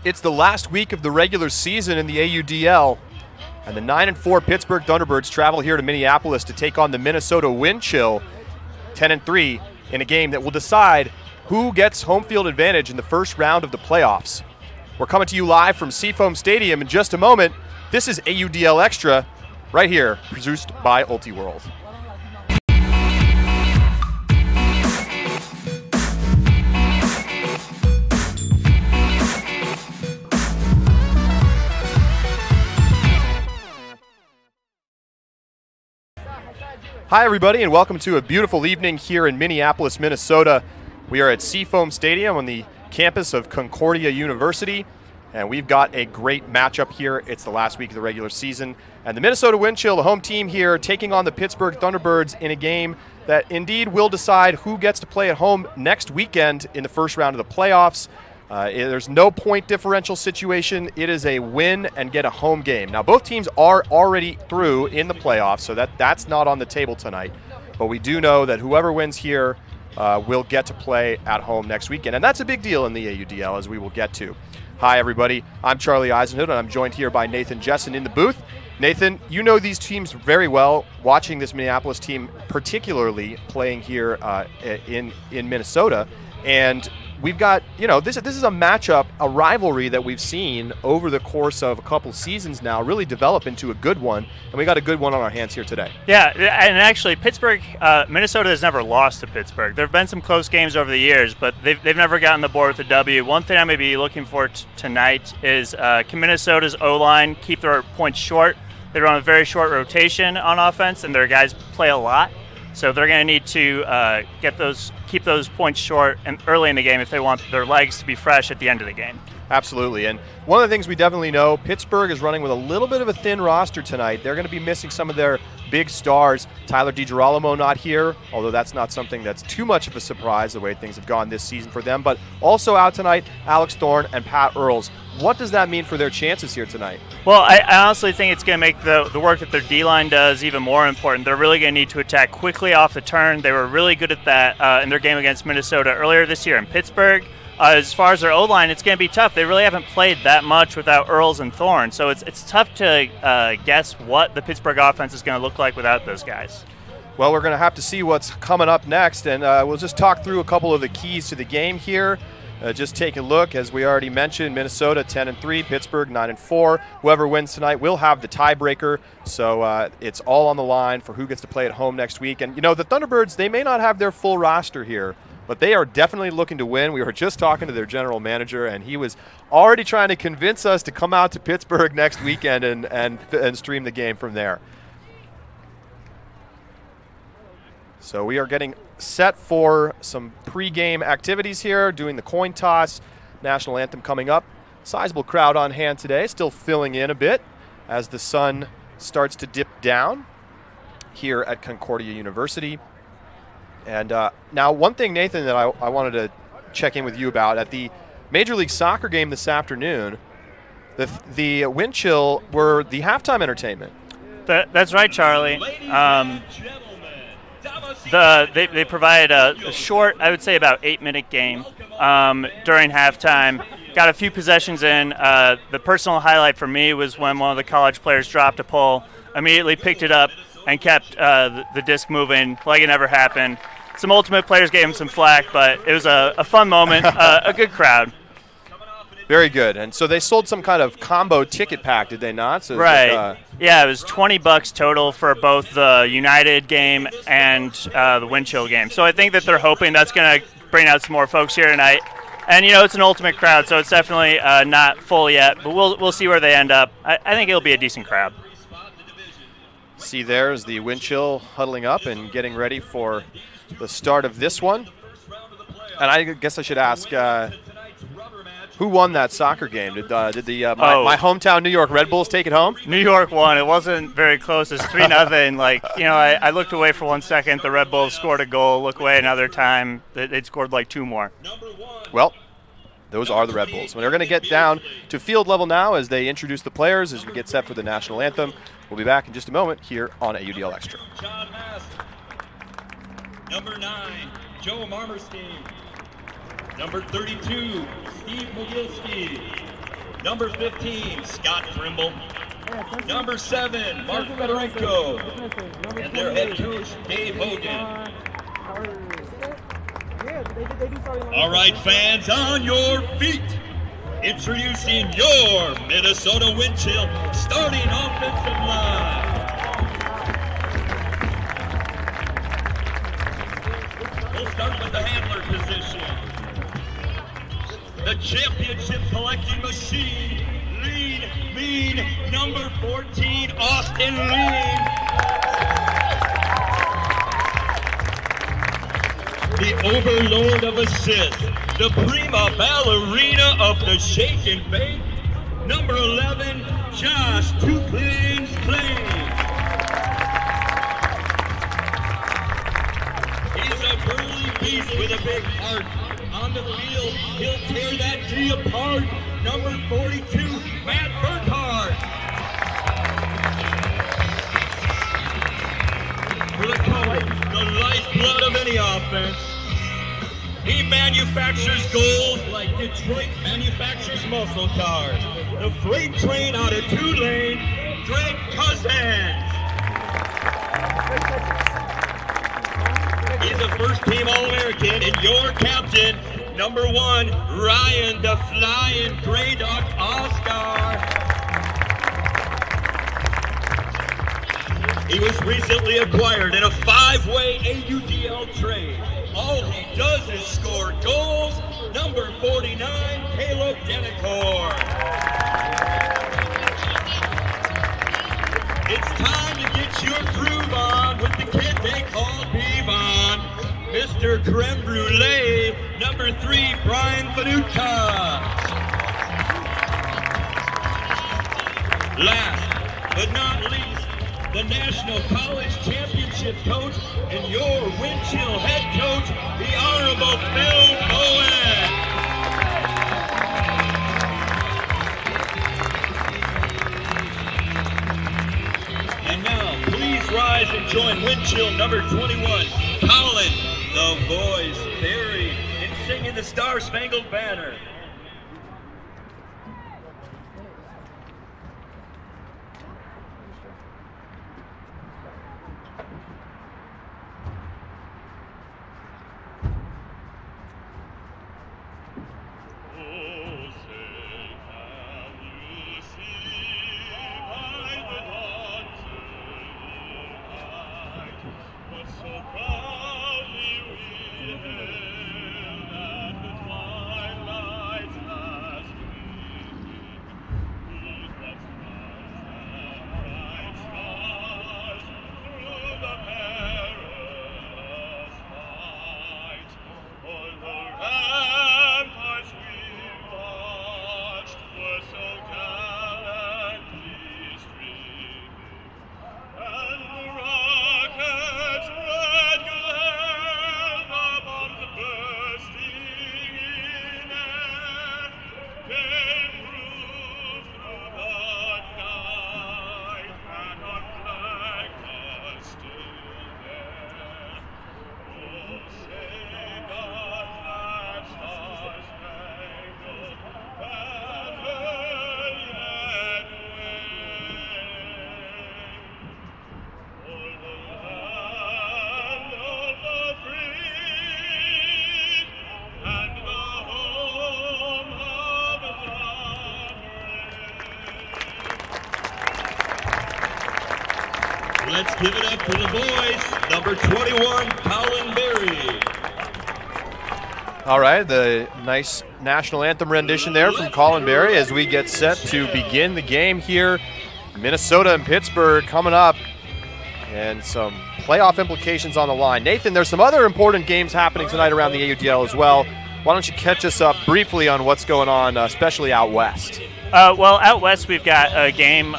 It's the last week of the regular season in the AUDL, and the 9-4 Pittsburgh Thunderbirds travel here to Minneapolis to take on the Minnesota Wind Chill, 10-3, in a game that will decide who gets home field advantage in the first round of the playoffs. We're coming to you live from Seafoam Stadium in just a moment. This is AUDL Extra, right here, produced by Ultiworld. Hi everybody, and welcome to a beautiful evening here in Minneapolis, Minnesota. We are at Seafoam Stadium on the campus of Concordia University, and we've got a great matchup here. It's the last week of the regular season, and the Minnesota Wind Chill, the home team here, taking on the Pittsburgh Thunderbirds in a game that indeed will decide who gets to play at home next weekend in the first round of the playoffs. There's no point differential situation. It is a win and get a home game. Now, both teams are already through in the playoffs, so that's not on the table tonight. But we do know that whoever wins here will get to play at home next weekend, and that's a big deal in the AUDL, as we will get to. Hi, everybody. I'm Charlie Eisenhood, and I'm joined here by Nathan Jessen in the booth. Nathan, you know these teams very well, watching this Minneapolis team, particularly playing here in Minnesota, and we've got, this is a matchup, a rivalry that we've seen over the course of a couple seasons now really develop into a good one, and we got a good one on our hands here today. Yeah, and actually Pittsburgh, Minnesota has never lost to Pittsburgh. There have been some close games over the years, but they've never gotten the board with a W. One thing I may be looking for tonight is can Minnesota's O-line keep their points short? They run a very short rotation on offense, and their guys play a lot. So they're going to need to keep those points short and early in the game if they want their legs to be fresh at the end of the game. Absolutely, and one of the things we definitely know, Pittsburgh is running with a little bit of a thin roster tonight. They're going to be missing some of their big stars. Tyler DiGirolamo not here, although that's not something that's too much of a surprise the way things have gone this season for them. But also out tonight, Alex Thorne and Pat Earls. What does that mean for their chances here tonight? Well, I honestly think it's going to make the work that their D-line does even more important. They're really going to need to attack quickly off the turn. They were really good at that in their game against Minnesota earlier this year in Pittsburgh. As far as their O-line, it's going to be tough. They really haven't played that much without Earls and Thorne, so it's tough to guess what the Pittsburgh offense is going to look like without those guys. Well, we're going to have to see what's coming up next, and we'll just talk through a couple of the keys to the game here. Just take a look, as we already mentioned, Minnesota 10-3, Pittsburgh 9-4. Whoever wins tonight will have the tiebreaker, so it's all on the line for who gets to play at home next week. And, the Thunderbirds, they may not have their full roster here, but they are definitely looking to win. We were just talking to their general manager, and he was already trying to convince us to come out to Pittsburgh next weekend and stream the game from there. So we are getting set for some pregame activities here, doing the coin toss, national anthem coming up. Sizable crowd on hand today, still filling in a bit as the sun starts to dip down here at Concordia University. And now one thing, Nathan, that I wanted to check in with you about, at the Major League Soccer game this afternoon, the Wind Chill were the halftime entertainment. That's right, Charlie. They provide a short, I would say about 8-minute game during halftime. Got a few possessions in. The personal highlight for me was when one of the college players dropped a pole, immediately picked it up, and kept the disc moving like it never happened. Some Ultimate players gave him some flack, but it was a fun moment, a good crowd. Very good. And so they sold some kind of combo ticket pack, did they not? So right. Yeah, it was $20 total for both the United game and the Wind Chill game. So I think that they're hoping that's going to bring out some more folks here tonight. And, it's an Ultimate crowd, so it's definitely not full yet. But we'll see where they end up. I think it'll be a decent crowd. See, there's the Wind Chill huddling up and getting ready for the start of this one. And I guess I should ask, who won that soccer game? Did my hometown New York Red Bulls take it home? New York won. It wasn't very close. It's 3-0. I looked away for 1 second. The Red Bulls scored a goal. Look away another time. They'd scored like 2 more. Well, those are the Red Bulls. We're going to get down to field level now as they introduce the players as we get set for the national anthem. We'll be back in just a moment here on AUDL Extra. Number 9, Joe Marmerstein. Number 32, Steve Mogilski. Number 15, Scott Trimble. Number 7, Mark Fedorenko. And their head coach, Dave Hogan. All right, fans, on your feet. Introducing your Minnesota Wind Chill starting offensive line. We'll start with the handler position. The championship collecting machine, lean, mean, number 14, Austin Lean. The overlord of assists, the prima ballerina of the shake and bake, number 11, Josh Two Cleans Clay. He's a burly beast with a big heart. On the field, he'll tear that D apart. Number 42, Matt Burkhardt. For the coach, the lifeblood of any offense. He manufactures goals like Detroit manufactures muscle cars. The freight train out of Tulane, Greg Cousins. He's a first-team All-American and your captain, number 1, Ryan the Flying Grey Dog All-Star. He was recently acquired in a 5-way AUDL trade. All he does is score goals. Number 49, Caleb Dennicor. It's time to get your groove on with the kid they call Bevon. Mr. Creme Brulee, number 3, Brian Fanuca. Last but not least, the National College Championship coach and your Wind Chill head coach, the Honorable Phil Cohen. And now, please rise and join Wind Chill number 21, Colin the Voice Berry, in singing the Star Spangled Banner. Let's give it up for the boys. Number 21, Colin Berry. All right, the nice national anthem rendition there from Colin Berry as we get set to begin the game here. Minnesota and Pittsburgh coming up, and some playoff implications on the line. Nathan, there's some other important games happening tonight around the AUDL as well. Why don't you catch us up briefly on what's going on, especially out west? Well, out west we've got a game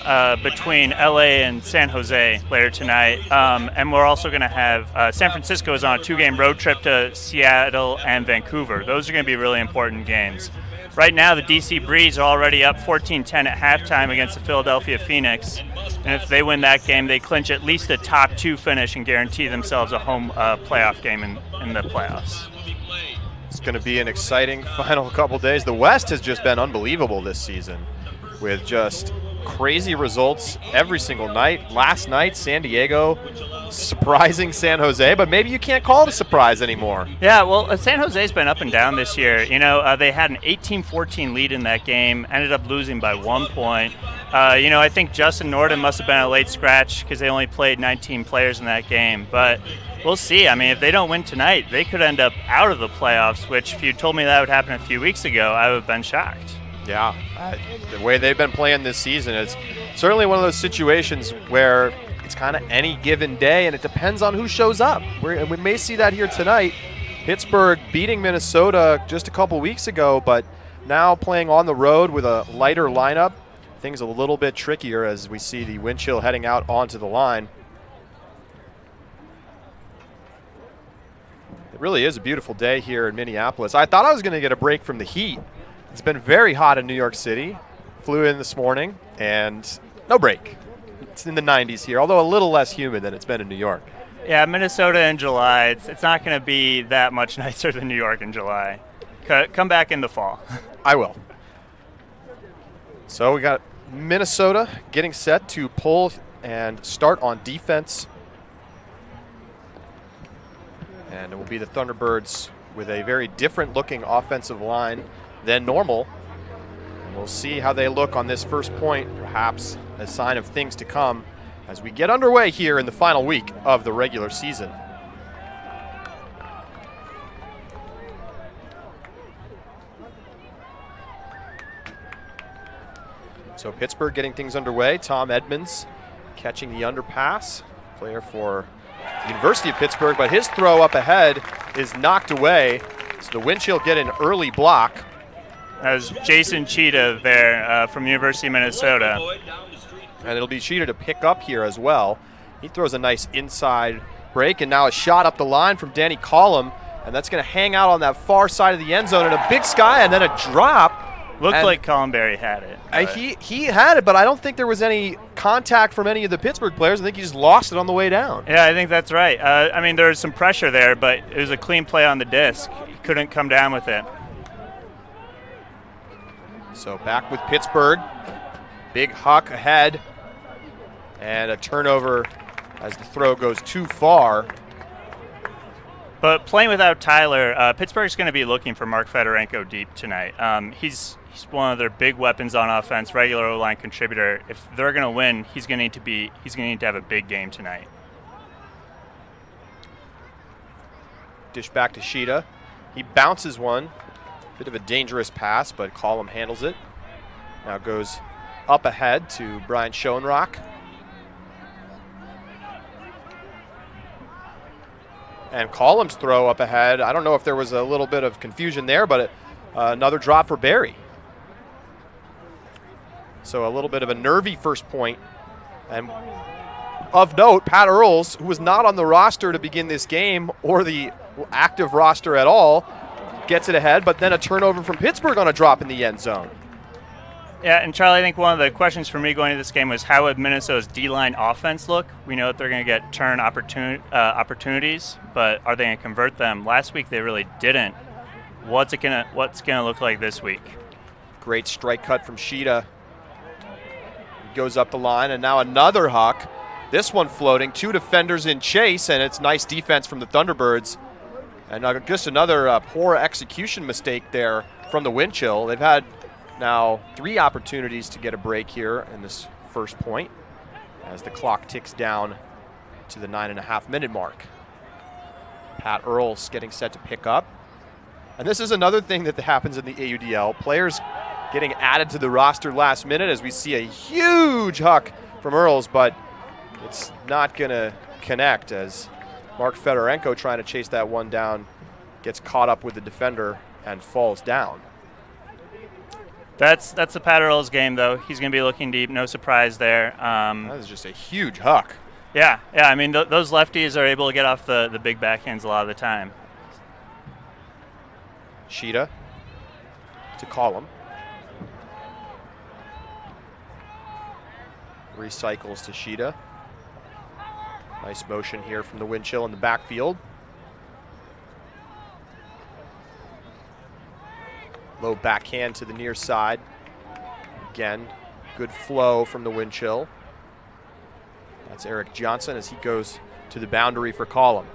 between LA and San Jose later tonight, and we're also going to have San Francisco is on a 2-game road trip to Seattle and Vancouver. Those are going to be really important games. Right now, the DC Breeze are already up 14-10 at halftime against the Philadelphia Phoenix, and if they win that game, they clinch at least a top 2 finish and guarantee themselves a home playoff game in the playoffs. going to be an exciting final couple days. The West has just been unbelievable this season with just crazy results every single night. Last night, San Diego surprising San Jose, but maybe you can't call it a surprise anymore. Yeah, well, San Jose's been up and down this year. You know, they had an 18-14 lead in that game, ended up losing by 1 point. You know, I think Justin Norden must have been a late scratch because they only played 19 players in that game. But we'll see. I mean, if they don't win tonight, they could end up out of the playoffs, which if you told me that would happen a few weeks ago, I would have been shocked. Yeah, the way they've been playing this season, it's certainly one of those situations where it's kind of any given day, and it depends on who shows up. We may see that here tonight. Pittsburgh beating Minnesota just a couple weeks ago, but now playing on the road with a lighter lineup, things a little bit trickier as we see the wind chill heading out onto the line. It really is a beautiful day here in Minneapolis. I thought I was going to get a break from the heat. It's been very hot in New York City. Flew in this morning, and no break. It's in the 90s here, although a little less humid than it's been in New York. Yeah, Minnesota in July, it's not going to be that much nicer than New York in July. Come back in the fall. I will. So we got Minnesota getting set to pull and start on defense. And it will be the Thunderbirds with a very different looking offensive line than normal. And we'll see how they look on this first point, perhaps a sign of things to come as we get underway here in the final week of the regular season. So Pittsburgh getting things underway. Tom Edmonds catching the underpass, player for the University of Pittsburgh, but his throw up ahead is knocked away. So the wind chill get an early block. As Jason Cheetah there from University of Minnesota. And it'll be Cheetah to pick up here as well. He throws a nice inside break, and now a shot up the line from Danny Collum, and that's going to hang out on that far side of the end zone in a big sky, and then a drop. Looked like Columberry had it. He had it, but I don't think there was any contact from any of the Pittsburgh players. I think he just lost it on the way down. Yeah, I think that's right. I mean, there was some pressure there, but it was a clean play on the disc. He couldn't come down with it. So back with Pittsburgh. Big huck ahead. And a turnover as the throw goes too far. But playing without Tyler, Pittsburgh's going to be looking for Mark Fedorenko deep tonight. He's one of their big weapons on offense, regular O-line contributor. If they're going to win, he's going to need to have a big game tonight. Dish back to Sheeta. He bounces one. Bit of a dangerous pass, but Collum handles it. Now goes up ahead to Brian Schoenrock. And Collum's throw up ahead. I don't know if there was a little bit of confusion there, but another drop for Barry. So a little bit of a nervy first point. And of note, Pat Earls, who was not on the roster to begin this game or the active roster at all, gets it ahead, but then a turnover from Pittsburgh on a drop in the end zone. Yeah, and Charlie, I think one of the questions for me going into this game was how would Minnesota's D-line offense look? We know that they're going to get turn opportunities, but are they going to convert them? Last week they really didn't. What's it gonna look like this week? Great strike cut from Sheeta. He goes up the line, and now another huck. This one floating. Two defenders in chase, and it's nice defense from the Thunderbirds. And just another poor execution mistake there from the wind chill. They've had now 3 opportunities to get a break here in this first point as the clock ticks down to the 9.5-minute mark. Pat Earls getting set to pick up. And this is another thing that happens in the AUDL. Players getting added to the roster last minute as we see a huge huck from Earls, but it's not going to connect as Mark Fedorenko, trying to chase that one down, gets caught up with the defender and falls down. That's a Pat Earls game, though. He's going to be looking deep. No surprise there. That is just a huge huck. Yeah. I mean, those lefties are able to get off the big backhands a lot of the time. Sheeta to Collum. Recycles to Sheeta. Nice motion here from the wind chill in the backfield. Low backhand to the near side. Again, good flow from the wind chill. That's Eric Johnson as he goes to the boundary for Collum.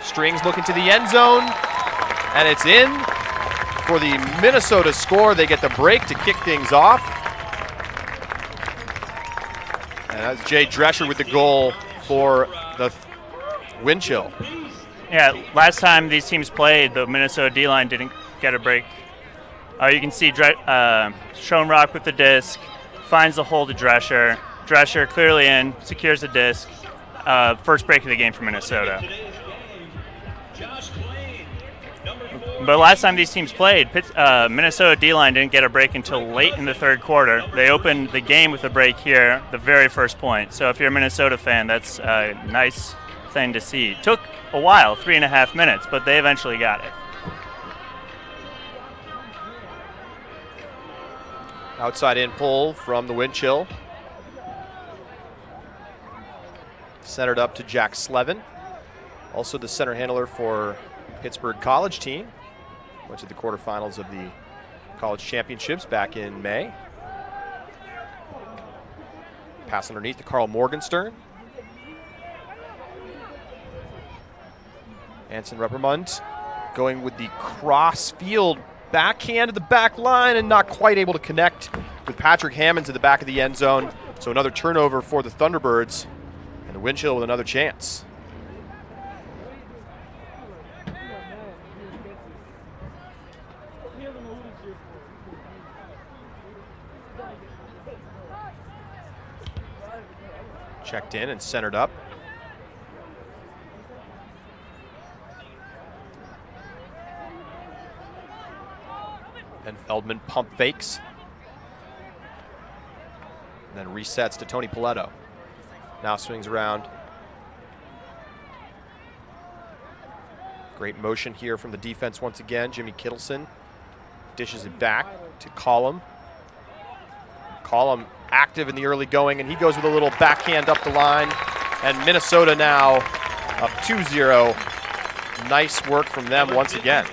Strings looking to the end zone, and it's in for the Minnesota score. They get the break to kick things off. And that's Jay Drescher with the goal for the wind chill. Yeah, last time these teams played, the Minnesota D-line didn't get a break. You can see Schoenrock with the disc, finds the hole to Drescher. Drescher clearly in, secures the disc. First break of the game for Minnesota. But last time these teams played, Minnesota D-line didn't get a break until late in the third quarter. They opened the game with a break here, the very first point. So if you're a Minnesota fan, that's a nice thing to see. Took a while, 3.5 minutes, but they eventually got it. Outside in pull from the wind chill. Centered up to Jack Slevin. Also the center handler for Pittsburgh college team. Went to the quarterfinals of the college championships back in May. Pass underneath to Carl Morgenstern. Anson Reppermund going with the cross field backhand to the back line and not quite able to connect with Patrick Hammonds at the back of the end zone. So another turnover for the Thunderbirds, and the wind chill with another chance. Checked in and centered up. And Feldman pump fakes. And then resets to Tony Paletto. Now swings around. Great motion here from the defense once again. Jimmy Kittleson dishes it back to Collum. Collum active in the early going, and he goes with a little backhand up the line. And Minnesota now up 2-0. Nice work from them once again.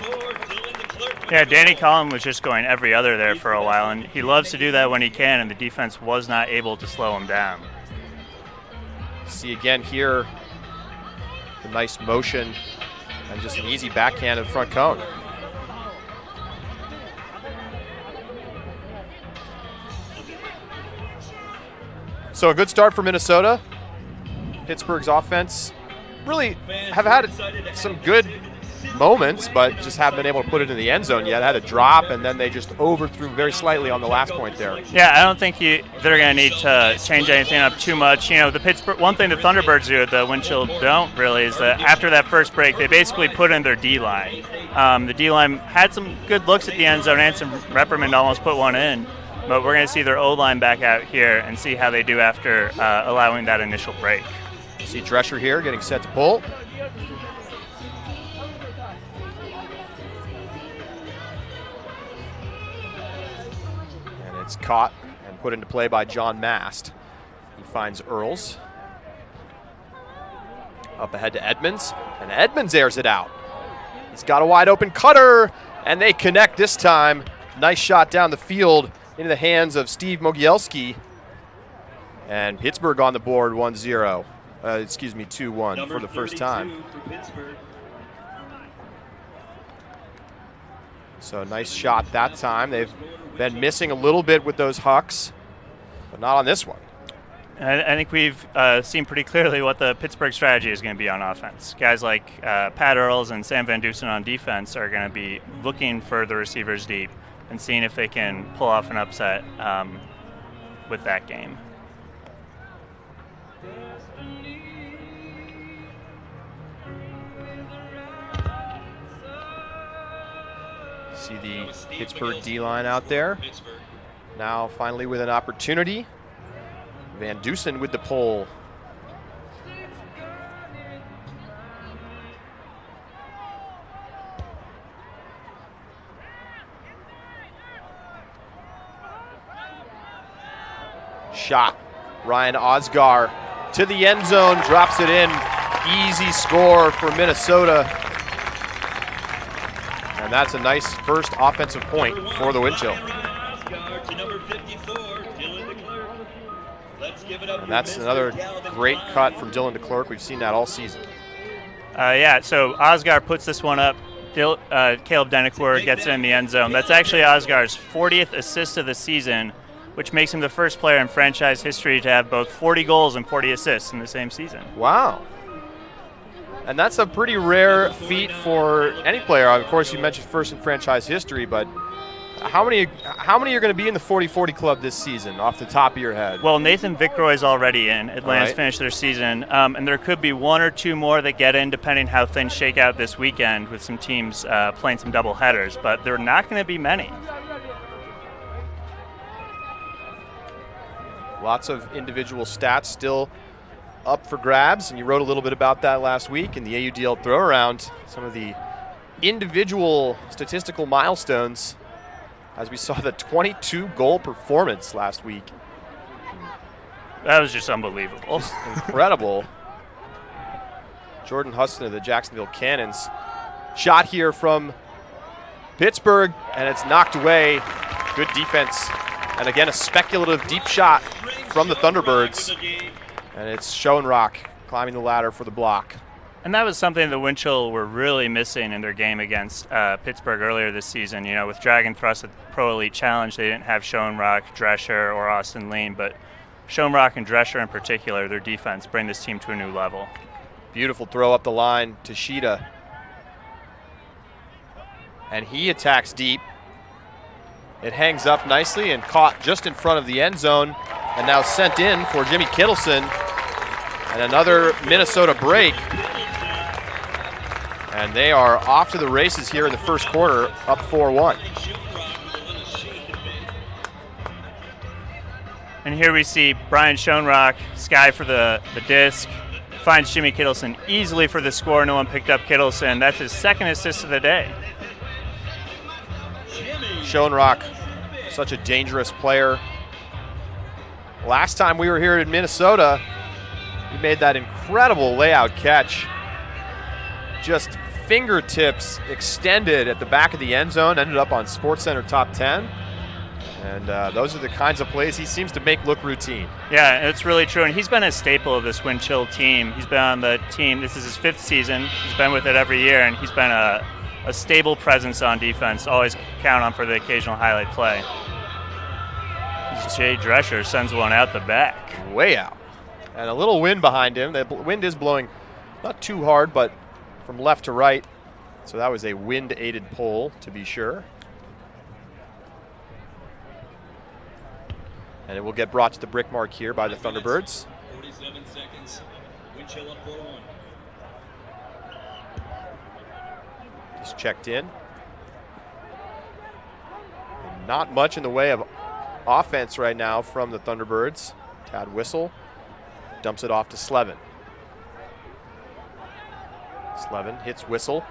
Yeah, Danny Collum was just going every other there for a while, and he loves to do that when he can, and the defense was not able to slow him down. See again here, the nice motion and just an easy backhand at the front cone. So a good start for Minnesota. Pittsburgh's offense really have had some good moments, but just haven't been able to put it in the end zone yet. Had a drop, and then they just overthrew very slightly on the last point there. Yeah, I don't think they're going to need to change anything up too much. You know, the Pittsburgh, one thing the Thunderbirds do, the wind chill don't really, is that after that first break, they basically put in their D-line. The D-line had some good looks at the end zone, and some Repperman almost put one in. But we're going to see their O-line back out here and see how they do after allowing that initial break. See Drescher here getting set to pull. And it's caught and put into play by John Mast. He finds Earls. Up ahead to Edmonds, and Edmonds airs it out. He's got a wide open cutter, and they connect this time. Nice shot down the field into the hands of Steve Mogielski. And Pittsburgh on the board 1-0. 2-1 for the first time. So nice shot that time. They've been missing a little bit with those hucks, but not on this one. I think we've seen pretty clearly what the Pittsburgh strategy is going to be on offense. Guys like Pat Earls and Sam Van Dusen on defense are going to be looking for the receivers deep and seeing if they can pull off an upset with that game. See the Pittsburgh D-line out there. Now finally with an opportunity. Van Dusen with the pull. Shot. Ryan Osgar to the end zone, drops it in. Easy score for Minnesota. And that's a nice first offensive point for the Windchill. And that's another great cut from Dylan DeClerc. We've seen that all season. Yeah, so Osgar puts this one up. Caleb Denicourt gets it in the end zone. That's actually Osgar's 40th assist of the season, which makes him the first player in franchise history to have both 40 goals and 40 assists in the same season. Wow. And that's a pretty rare feat for any player. Of course, you mentioned first in franchise history, but how many are going to be in the 40-40 club this season off the top of your head? Well, Nathan Vickroy's already in. Atlanta's finished their season. And there could be one or two more that get in depending how things shake out this weekend with some teams playing some double headers. But there are not going to be many. Lots of individual stats still up for grabs, and you wrote a little bit about that last week in the AUDL throw around. Some of the individual statistical milestones as we saw the 22-goal performance last week. That was just unbelievable. Just incredible. Jordan Huston of the Jacksonville Cannons. Shot here from Pittsburgh, and it's knocked away. Good defense. And again, a speculative deep shot from the Thunderbirds. And it's Schoenrock climbing the ladder for the block. And that was something the Windchill were really missing in their game against Pittsburgh earlier this season. You know, with Dragon Thrust at the Pro Elite Challenge, they didn't have Schoenrock, Drescher, or Austin Lean, but Schoenrock and Drescher in particular, their defense, bring this team to a new level. Beautiful throw up the line to Sheeta. And he attacks deep. It hangs up nicely and caught just in front of the end zone, and now sent in for Jimmy Kittleson. And another Minnesota break. And they are off to the races here in the first quarter, up 4-1. And here we see Brian Schoenrock, sky for the disc, finds Jimmy Kittleson easily for the score. No one picked up Kittleson. That's his second assist of the day. Schoenrock, such a dangerous player. Last time we were here in Minnesota, he made that incredible layout catch. Just fingertips extended at the back of the end zone, ended up on SportsCenter top 10. And those are the kinds of plays he seems to make look routine. Yeah, it's really true. And he's been a staple of this Windchill team. He's been on the team. This is his 5th season. He's been with it every year, and he's been a stable presence on defense. Always count on for the occasional highlight play. Jay Drescher sends one out the back. Way out. And a little wind behind him. The wind is blowing not too hard, but from left to right. So that was a wind-aided pull, to be sure. And it will get brought to the brick mark here by the Thunderbirds. 47 seconds. Windchill up 4-1. Just checked in. And not much in the way of offense right now from the Thunderbirds. Tad Whistle dumps it off to Slevin. Slevin hits Whistle.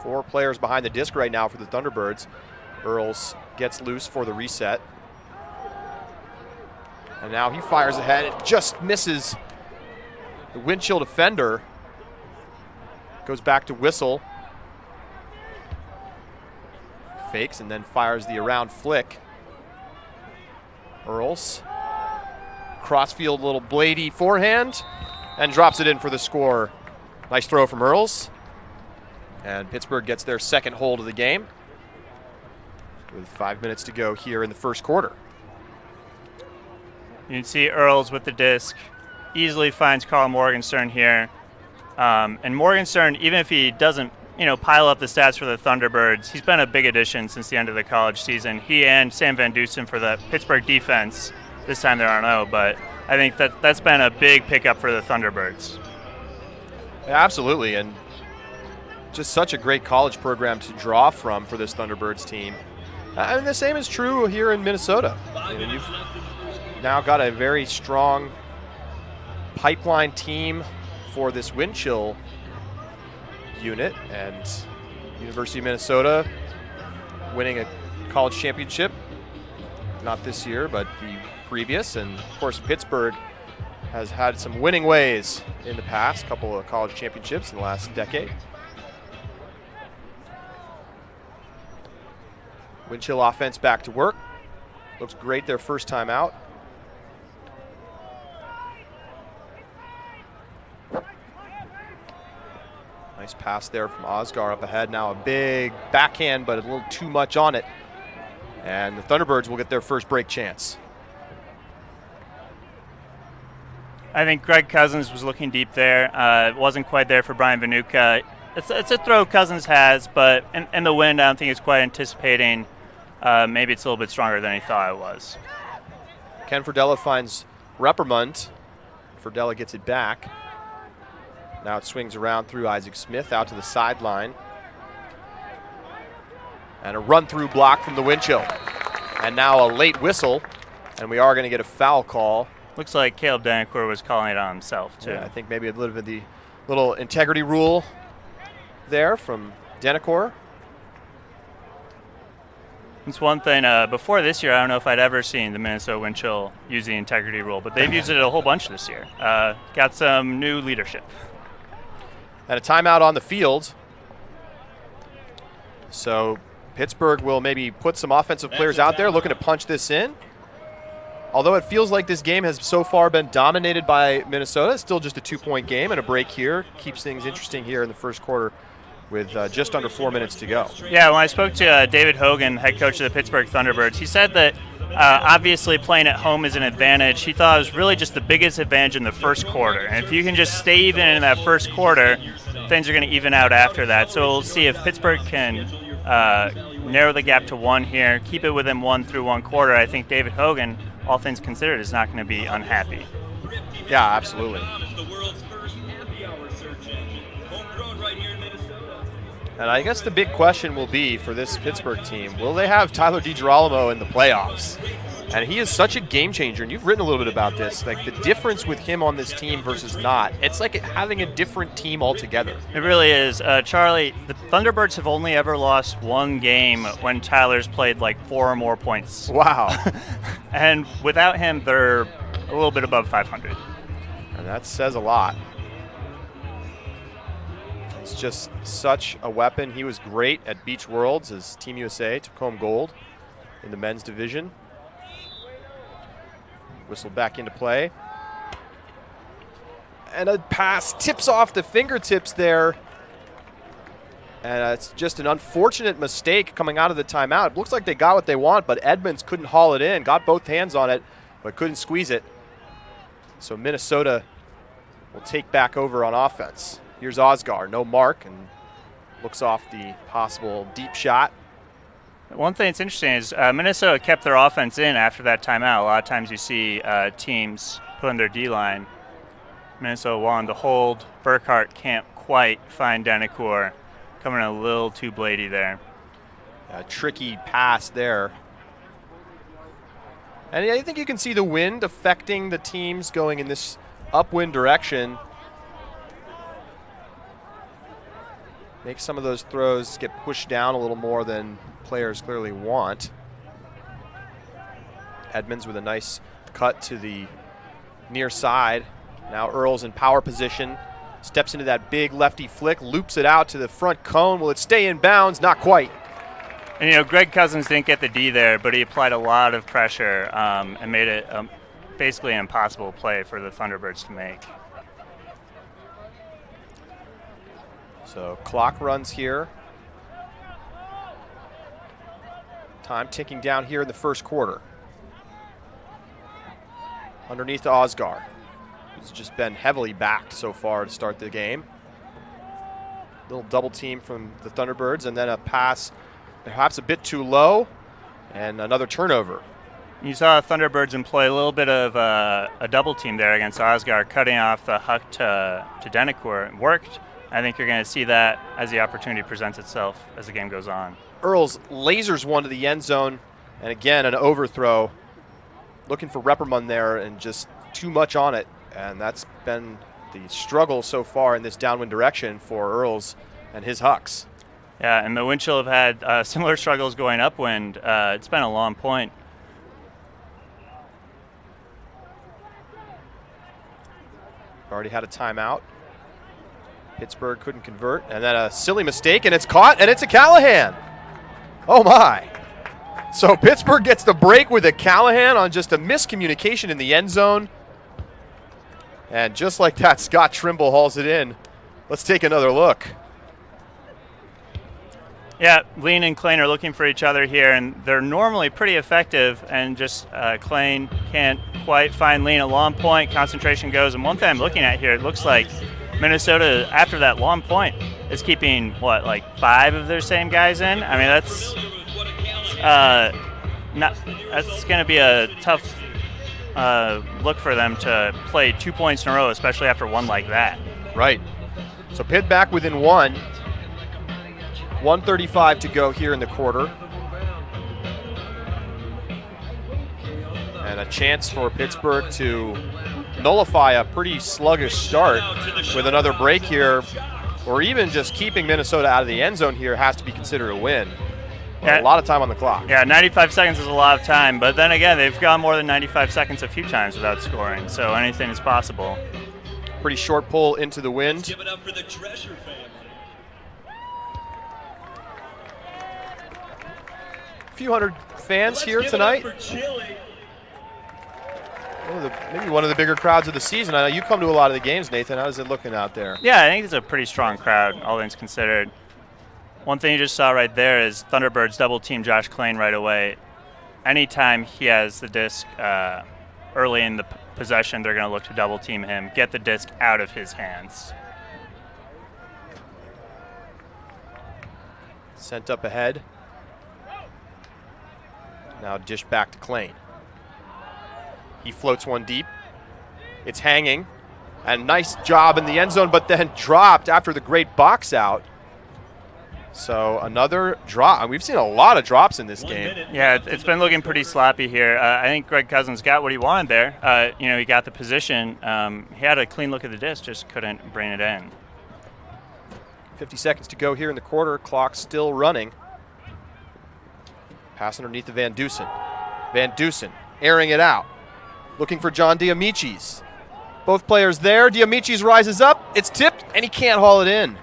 Four players behind the disc right now for the Thunderbirds. Earls gets loose for the reset. And now he fires ahead. It just misses the Windchill defender. Goes back to Whistle. Fakes and then fires the around flick. Earls. Crossfield, little bladey forehand. And drops it in for the score. Nice throw from Earls. And Pittsburgh gets their second hold of the game with 5 minutes to go here in the first quarter. You can see Earls with the disc. Easily finds Carl Morgenstern here. And Morgenstern, even if he doesn't, pile up the stats for the Thunderbirds, he's been a big addition since the end of the college season. He and Sam Van Dusen for the Pittsburgh defense. This time they're on 0, but I think that's been a big pickup for the Thunderbirds. Yeah, absolutely, and just such a great college program to draw from for this Thunderbirds team. And the same is true here in Minnesota. You've now got a very strong pipeline team for this Windchill unit, and University of Minnesota winning a college championship, not this year, but the previous, and of course Pittsburgh has had some winning ways in the past, a couple of college championships in the last decade. Windchill offense back to work. Looks great their first time out. Nice pass there from Osgar up ahead. Now a big backhand, but a little too much on it. And the Thunderbirds will get their first break chance. I think Greg Cousins was looking deep there. It wasn't quite there for Brian Vanuka. It's a throw Cousins has, but in the wind, I don't think it's quite anticipating. Maybe it's a little bit stronger than he thought it was. Ken Ferdella finds Reprimand. Ferdella gets it back. Now it swings around through Isaac Smith out to the sideline. And a run-through block from the Windchill. And now a late whistle, and we are going to get a foul call. Looks like Caleb Danicourt was calling it on himself, too. Yeah, I think maybe a little bit of the little integrity rule there from Danicourt. It's one thing, before this year, I don't know if I'd ever seen the Minnesota Windchill use the integrity rule, but they've used it a whole bunch this year. Got some new leadership. And a timeout on the field. So Pittsburgh will maybe put some offensive players out there looking to punch this in. Although it feels like this game has so far been dominated by Minnesota, it's still just a 2-point game, and a break here keeps things interesting here in the first quarter with just under 4 minutes to go. Yeah, when I spoke to David Hogan, head coach of the Pittsburgh Thunderbirds, he said that obviously playing at home is an advantage. He thought it was really just the biggest advantage in the first quarter. And if you can just stay even in that first quarter, things are going to even out after that. So we'll see if Pittsburgh can narrow the gap to 1 here, keep it within 1 through 1 quarter. I think David Hogan, all things considered, is not going to be unhappy. Yeah, absolutely. And I guess the big question will be for this Pittsburgh team, will they have Tyler DiGirolamo in the playoffs? And he is such a game changer, and you've written a little bit about this, like the difference with him on this team versus not. It's like having a different team altogether. It really is. Charlie, the Thunderbirds have only ever lost 1 game when Tyler's played like 4 or more points. Wow. And without him, they're a little bit above 500. And that says a lot. It's just such a weapon. He was great at Beach Worlds as Team USA took home gold in the men's division. Whistled back into play. And a pass tips off the fingertips there. And it's just an unfortunate mistake coming out of the timeout. It looks like they got what they want, but Edmonds couldn't haul it in. Got both hands on it, but couldn't squeeze it. So Minnesota will take back over on offense. Here's Osgar, no mark, and looks off the possible deep shot. One thing that's interesting is Minnesota kept their offense in after that timeout. A lot of times you see teams put on their D-line. Minnesota wanted to hold. Burkhart can't quite find Danicourt. Coming a little too bladey there. A tricky pass there. And I think you can see the wind affecting the teams going in this upwind direction. Make some of those throws get pushed down a little more than players clearly want. Edmonds with a nice cut to the near side. Now Earls in power position. Steps into that big lefty flick, loops it out to the front cone. Will it stay in bounds? Not quite. And, you know, Greg Cousins didn't get the D there, but he applied a lot of pressure and made it basically an impossible play for the Thunderbirds to make. So clock runs here. Time ticking down here in the first quarter. Underneath to Osgar. He's just been heavily backed so far to start the game. Little double team from the Thunderbirds, and then a pass perhaps a bit too low, and another turnover. You saw Thunderbirds employ a little bit of a double team there against Osgar, cutting off the huck to Danicourt. It worked. I think you're going to see that as the opportunity presents itself as the game goes on. Earls lasers one to the end zone, and again an overthrow. Looking for Reprimand there, and just too much on it. And that's been the struggle so far in this downwind direction for Earls and his Hucks. Yeah, and the Windchill have had similar struggles going upwind. It's been a long point. already had a timeout. Pittsburgh couldn't convert, and then a silly mistake, and it's caught, and it's a Callahan. Oh my. So Pittsburgh gets the break with a Callahan on just a miscommunication in the end zone. And just like that, Scott Trimble hauls it in. Let's take another look. Yeah, Lean and Klein are looking for each other here, and they're normally pretty effective, and just Klein can't quite find Lean at long point. Concentration goes, and one thing I'm looking at here, it looks like Minnesota, after that long point, is keeping, what, like 5 of their same guys in? I mean, that's going to be a tough look for them to play 2 points in a row, especially after one like that. Right. So Pitt back within 1. 1:35 to go here in the quarter. And a chance for Pittsburgh to nullify a pretty sluggish start with another break here, or even just keeping Minnesota out of the end zone here has to be considered a win. Yeah, a lot of time on the clock. Yeah, 95 seconds is a lot of time, but then again, they've gone more than 95 seconds a few times without scoring, so anything is possible. Pretty short pull into the wind. Give it up for the Treasure family. A few hundred fans here tonight. Maybe one of the bigger crowds of the season. I know you come to a lot of the games, Nathan. How's it looking out there? Yeah, I think it's a pretty strong crowd, all things considered. One thing you just saw right there is Thunderbirds double team Josh Klein right away. Anytime he has the disc early in the possession, they're going to look to double team him, get the disc out of his hands. Sent up ahead. Now dish back to Klein. He floats one deep. It's hanging. And nice job in the end zone, but then dropped after the great box out. So another drop. And we've seen a lot of drops in this game. Yeah, it's been looking pretty sloppy here. I think Greg Cousins got what he wanted there. He got the position. He had a clean look at the disc, just couldn't bring it in. 50 seconds to go here in the quarter. Clock still running. Pass underneath to Van Dusen. Van Dusen airing it out. Looking for John Diamicis. Both players there. Diamicis rises up. It's tipped, and he can't haul it in.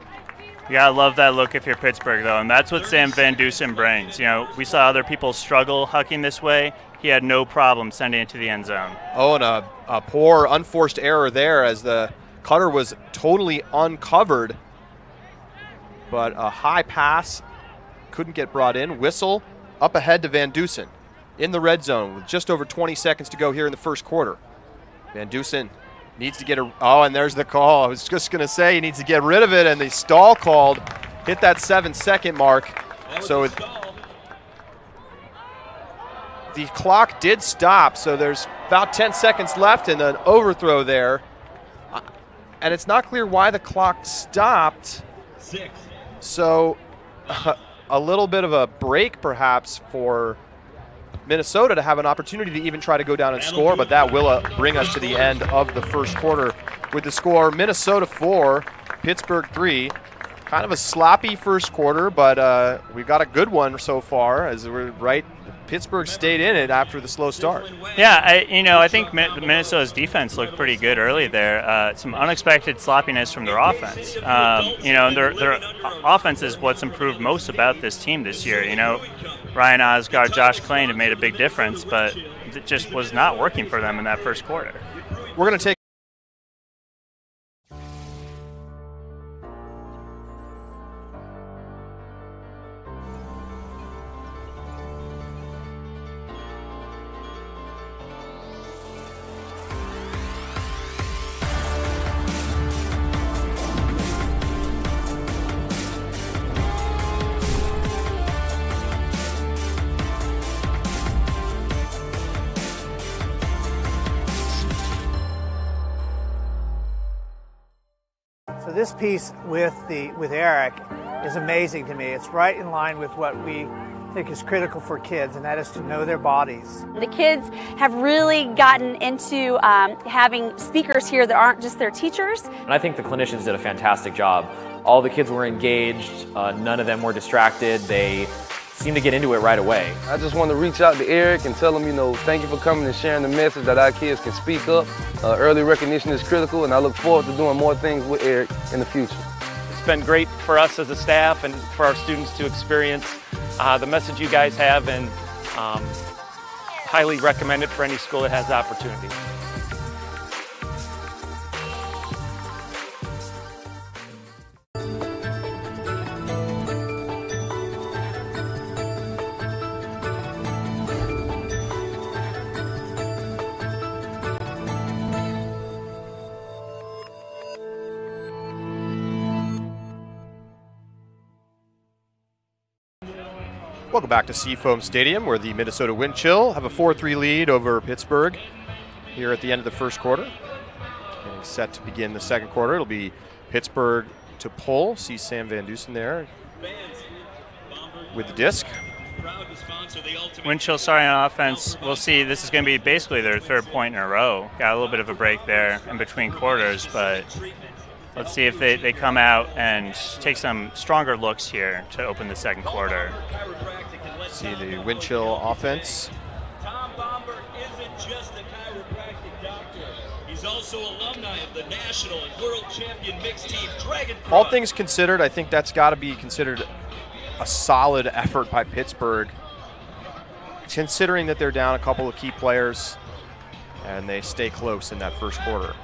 You gotta love that look if you're Pittsburgh, though, and that's what Sam Van Dusen brings. We saw other people struggle hucking this way. He had no problem sending it to the end zone. Oh, and a poor unforced error there as the cutter was totally uncovered. But a high pass couldn't get brought in. Whistle up ahead to Van Dusen in the red zone with just over 20 seconds to go here in the first quarter. Van Dusen needs to get a, and there's the call. I was just going to say he needs to get rid of it, and the stall called hit that 7-second mark. So the clock did stop, so there's about 10 seconds left and an overthrow there. And it's not clear why the clock stopped. So a little bit of a break perhaps for Minnesota to have an opportunity to even try to go down and score, but that will bring us to the end of the first quarter with the score Minnesota 4, Pittsburgh 3. Kind of a sloppy first quarter, but we've got a good one so far as we're right. Pittsburgh stayed in it after the slow start. Yeah, I think Minnesota's defense looked pretty good early there. Some unexpected sloppiness from their offense. Their offense is what's improved most about this team this year. Ryan Osgaard, Josh Klein have made a big difference, but it just was not working for them in that first quarter. We're going to take this piece with Eric is amazing to me. It's right in line with what we think is critical for kids, and that is to know their bodies. The kids have really gotten into having speakers here that aren't just their teachers. And I think the clinicians did a fantastic job. All the kids were engaged, none of them were distracted. They seem to get into it right away. I just want to reach out to Eric and tell him, you know, thank you for coming and sharing the message that our kids can speak up. Early recognition is critical, and I look forward to doing more things with Eric in the future. It's been great for us as a staff and for our students to experience the message you guys have, and highly recommend it for any school that has the opportunity. Welcome back to Seafoam Stadium, where the Minnesota Wind Chill have a 4-3 lead over Pittsburgh here at the end of the first quarter. Getting set to begin the second quarter. It'll be Pittsburgh to pull. See Sam Van Dusen there with the disc. Wind Chill starting on offense. We'll see. This is going to be basically their third point in a row. Got a little bit of a break there in between quarters, but let's see if they come out and take some stronger looks here to open the second quarter. See the Wind Chill offense. Tom Bomber isn't just a chiropractic doctor. He's also alumni of the national and world champion mixed team Dragon. All things considered, I think that's got to be considered a solid effort by Pittsburgh, considering that they're down a couple of key players and they stay close in that first quarter.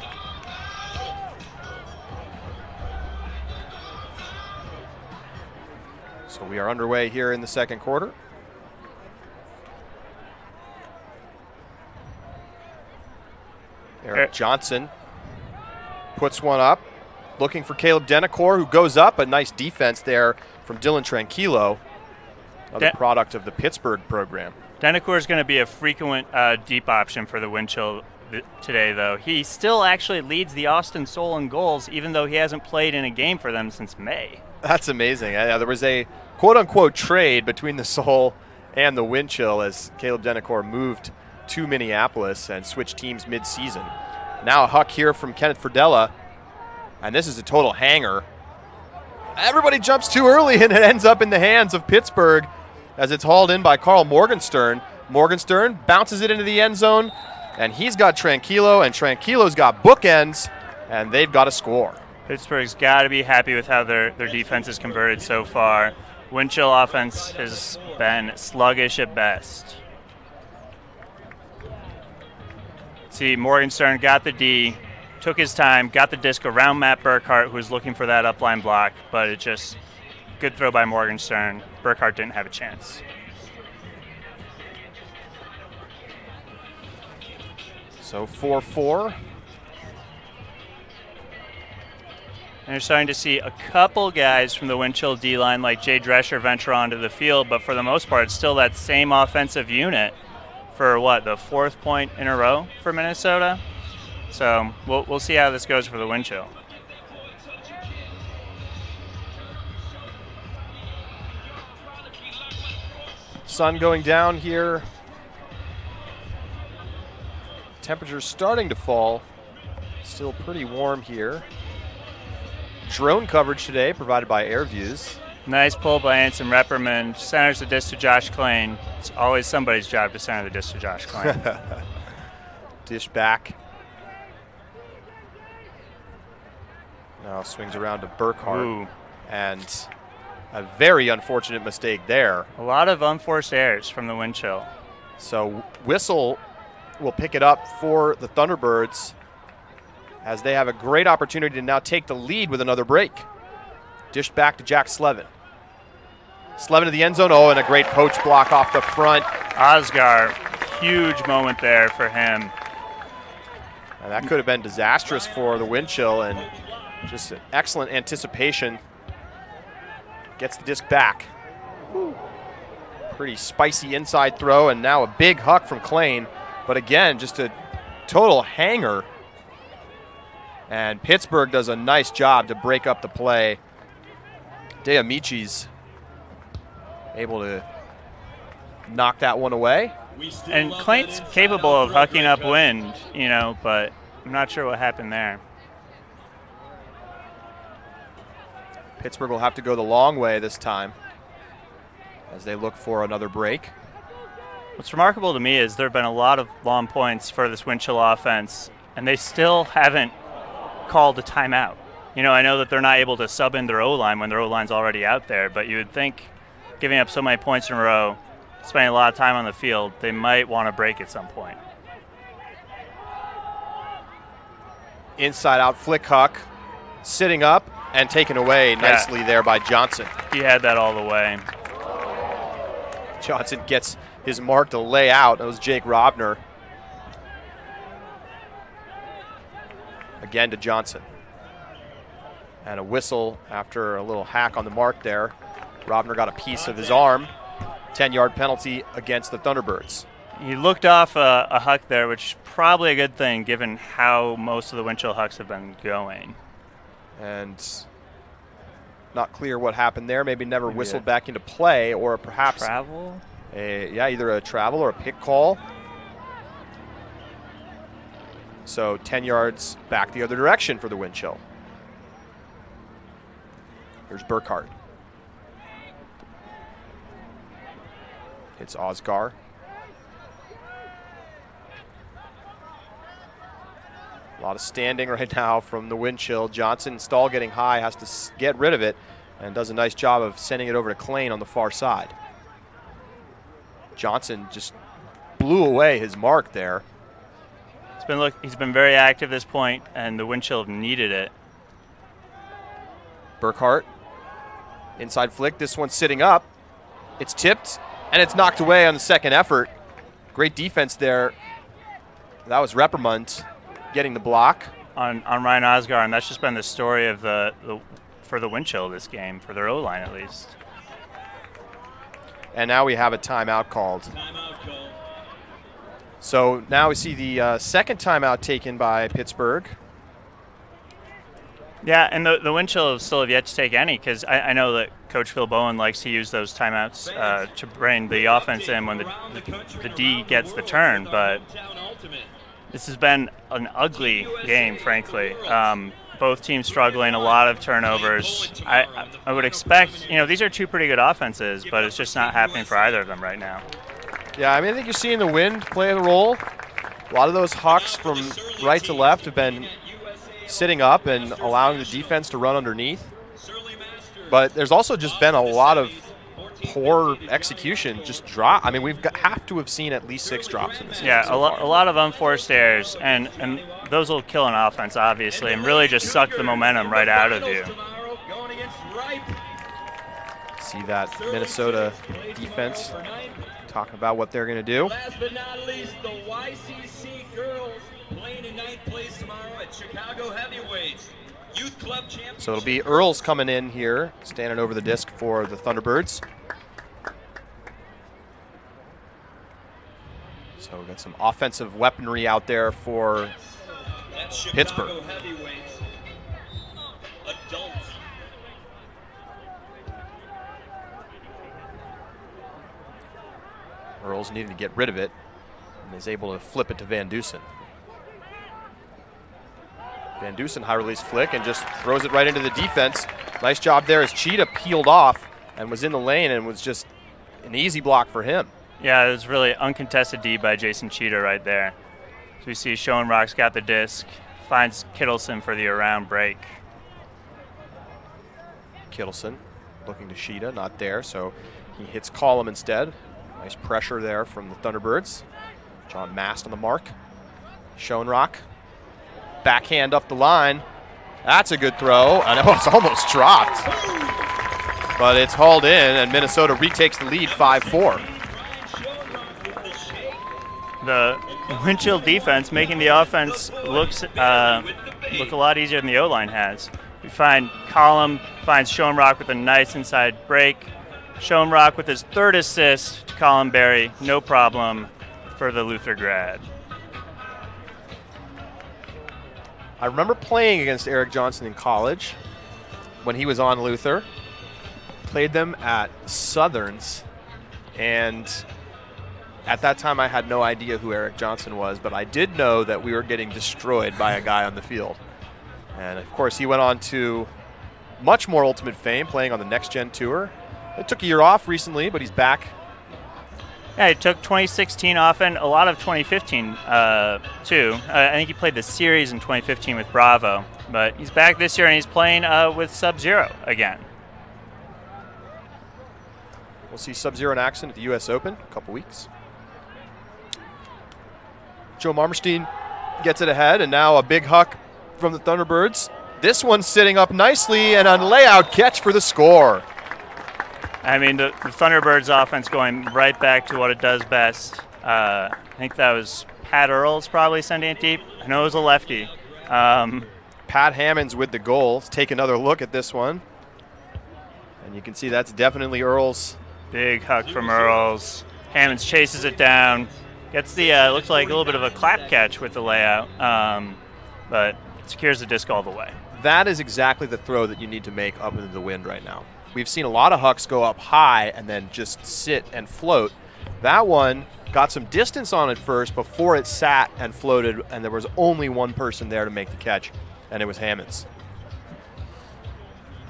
So we are underway here in the second quarter. Eric Johnson puts one up, looking for Caleb Denacor, who goes up. A nice defense there from Dylan Tranquillo, another product of the Pittsburgh program. Denacor is going to be a frequent deep option for the Wind Chill today, though. He still actually leads the Austin Soul in goals, even though he hasn't played in a game for them since May. That's amazing. There was a quote-unquote trade between the Soul and the Wind Chill as Caleb Denacor moved to Minneapolis and switched teams mid-season. Now a huck here from Kenneth Fردella, and this is a total hanger. Everybody jumps too early, and it ends up in the hands of Pittsburgh as it's hauled in by Carl Morgenstern. Morgenstern bounces it into the end zone, and he's got Tranquillo, and Tranquillo's got bookends, and they've got a score. Pittsburgh's got to be happy with how their defense is converted so far. Wind Chill offense has been sluggish at best. See, Morgenstern got the D, took his time, got the disc around Matt Burkhart, who was looking for that upline block, but it just, good throw by Morgenstern. Burkhart didn't have a chance. So 4-4. And you're starting to see a couple guys from the Wind Chill D-line like Jay Drescher venture onto the field, but for the most part, it's still that same offensive unit for, what, the fourth point in a row for Minnesota? So we'll see how this goes for the Wind Chill. Sun going down here. Temperatures starting to fall. Still pretty warm here. Drone coverage today provided by AirViews. Nice pull by Anson Repperman. Centers the disc to Josh Klain. It's always somebody's job to center the disc to Josh Klain. Dish back. Now swings around to Burkhart. Ooh. And a very unfortunate mistake there. A lot of unforced errors from the Wind Chill. So Whistle will pick it up for the Thunderbirds as they have a great opportunity to now take the lead with another break. Dish back to Jack Slevin. Slevin to the end zone. Oh, and a great poach block off the front. Osgar, huge moment there for him. And that could have been disastrous for the Wind Chill, and just an excellent anticipation. Gets the disc back. Pretty spicy inside throw, and now a big huck from Klain. But again, just a total hanger. And Pittsburgh does a nice job to break up the play. Deamichi's able to knock that one away. And Klain's capable of hucking up wind, you know, but I'm not sure what happened there. Pittsburgh will have to go the long way this time. as they look for another break. What's remarkable to me is there have been a lot of long points for this wind chill offense, and they still haven't called a timeout. You know, I know that they're not able to sub in their O-line when their O-line's already out there, but you would think giving up so many points in a row, spending a lot of time on the field, they might want to break at some point. Inside out flick Huck, sitting up and taken away nicely there by Johnson. He had that all the way. Johnson gets his mark to lay out. That was Jake Robner. Again to Johnson. And a whistle after a little hack on the mark there. Robner got a piece of his arm. 10-yard penalty against the Thunderbirds. He looked off a Huck there, which is probably a good thing given how most of the wind chill Hucks have been going. And not clear what happened there. Maybe never whistled back into play, or perhaps travel? Either a travel or a pick call. So 10 yards back the other direction for the wind chill. Here's Burkhart. It's Osgar. A lot of standing right now from the wind chill. Johnson, Stahl getting high, has to get rid of it, and does a nice job of sending it over to Klain on the far side. Johnson just blew away his mark there. He's been very active at this point, and the wind chill needed it. Burkhart, inside flick. This one's sitting up. It's tipped, and it's knocked away on the second effort. Great defense there. That was Reppermunt getting the block on Ryan Osgar, and that's just been the story of for the wind chill this game, for their O-line at least. And now we have a timeout called. So now we see the second timeout taken by Pittsburgh. Yeah, and the wind chill still have yet to take any, because I know that Coach Phil Bowen likes to use those timeouts to bring the offense in when the D gets the turn, but this has been an ugly game, frankly. Both teams struggling, a lot of turnovers. I would expect, these are two pretty good offenses, but it's just not happening for either of them right now. Yeah, I think you're seeing the wind play the role. A lot of those Hawks from right to left have been sitting up and allowing the defense to run underneath. But there's also just been a lot of poor execution, just drop. I mean, have to have seen at least 6 drops in this game. Yeah, so a lot of unforced errors, and those will kill an offense, obviously, and really just suck the momentum right out of you. See that Minnesota defense talking about what they're going to do. Last but not least, the YCC girls playing in 9th place tomorrow at Chicago Heavyweights. Youth Club Championship. So it'll be Earls coming in here, standing over the disc for the Thunderbirds. So we've got some offensive weaponry out there for Pittsburgh. Adults. Earls needed to get rid of it and is able to flip it to Van Dusen. Van Dusen high release flick and just throws it right into the defense. Nice job there as Cheetah peeled off and was in the lane, and was just an easy block for him. Yeah, it was really uncontested D by Jason Cheetah right there. So we see Schoenrock's got the disc, finds Kittleson for the around break. Kittleson looking to Cheetah, not there, so he hits Collum instead. Nice pressure there from the Thunderbirds. John Mast on the mark. Schoenrock, backhand up the line. That's a good throw. I know it's almost dropped, but it's hauled in, and Minnesota retakes the lead 5-4. The wind chill defense making the offense look a lot easier than the O-line has. We find Collum finds Schoenrock with a nice inside break. Schoenrock with his 3rd assist to Colin Berry, no problem for the Luther grad. I remember playing against Eric Johnson in college when he was on Luther. Played them at Southerns, and at that time I had no idea who Eric Johnson was, but I did know that we were getting destroyed by a guy on the field. And of course he went on to much more ultimate fame, playing on the Next Gen Tour It took a year off recently, but he's back. Yeah, he took 2016 off and a lot of 2015 too. I think he played the series in 2015 with Bravo, but he's back this year and he's playing with Sub-Zero again. We'll see Sub-Zero in action at the U.S. Open in a couple weeks. Joe Marmerstein gets it ahead, and now a big huck from the Thunderbirds. This one's sitting up nicely, and a layout catch for the score. I mean, the Thunderbirds offense going right back to what it does best. I think that was Pat Earls probably sending it deep. I know it was a lefty. Pat Hammonds with the goal. Let's take another look at this one. And you can see that's definitely Earls. Big huck from Earls. Hammonds chases it down. Gets the, looks like a little bit of a clap catch with the layout, but secures the disc all the way. That is exactly the throw that you need to make up into the wind right now. We've seen a lot of hucks go up high and then just sit and float. That one got some distance on it first before it sat and floated, and there was only one person there to make the catch, and it was Hammonds.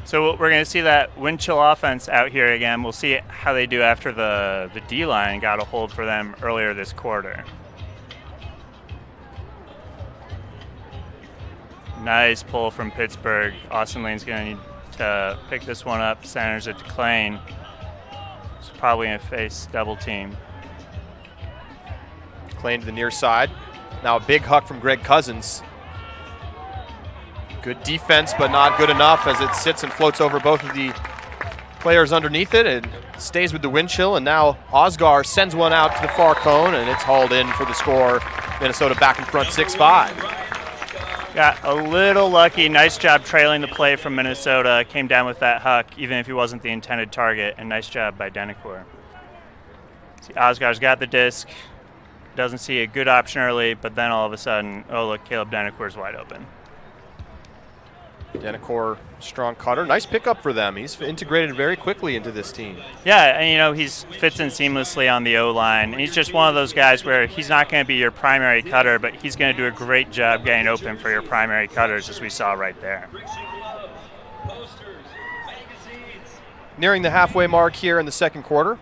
So we're going to see that wind chill offense out here again. We'll see how they do after the D-line got a hold for them earlier this quarter. Nice pull from Pittsburgh. Austin Lane's going to need to pick this one up. Centers it to Klain. It's probably going to face double team. Klain to the near side. Now a big huck from Greg Cousins. Good defense, but not good enough as it sits and floats over both of the players underneath it and stays with the wind chill. And now Osgar sends one out to the far cone, and it's hauled in for the score. Minnesota back in front 6-5. Got a little lucky. Nice job trailing the play from Minnesota. Came down with that huck, even if he wasn't the intended target. And nice job by Denicourt. See, Osgar's got the disc. Doesn't see a good option early, but then all of a sudden, oh look, Caleb Denicourt's wide open. Denicourt, strong cutter. Nice pickup for them. He's integrated very quickly into this team. Yeah, and you know, he fits in seamlessly on the O-line. And he's just one of those guys where he's not going to be your primary cutter, but he's going to do a great job getting open for your primary cutters, as we saw right there. Nearing the halfway mark here in the second quarter. A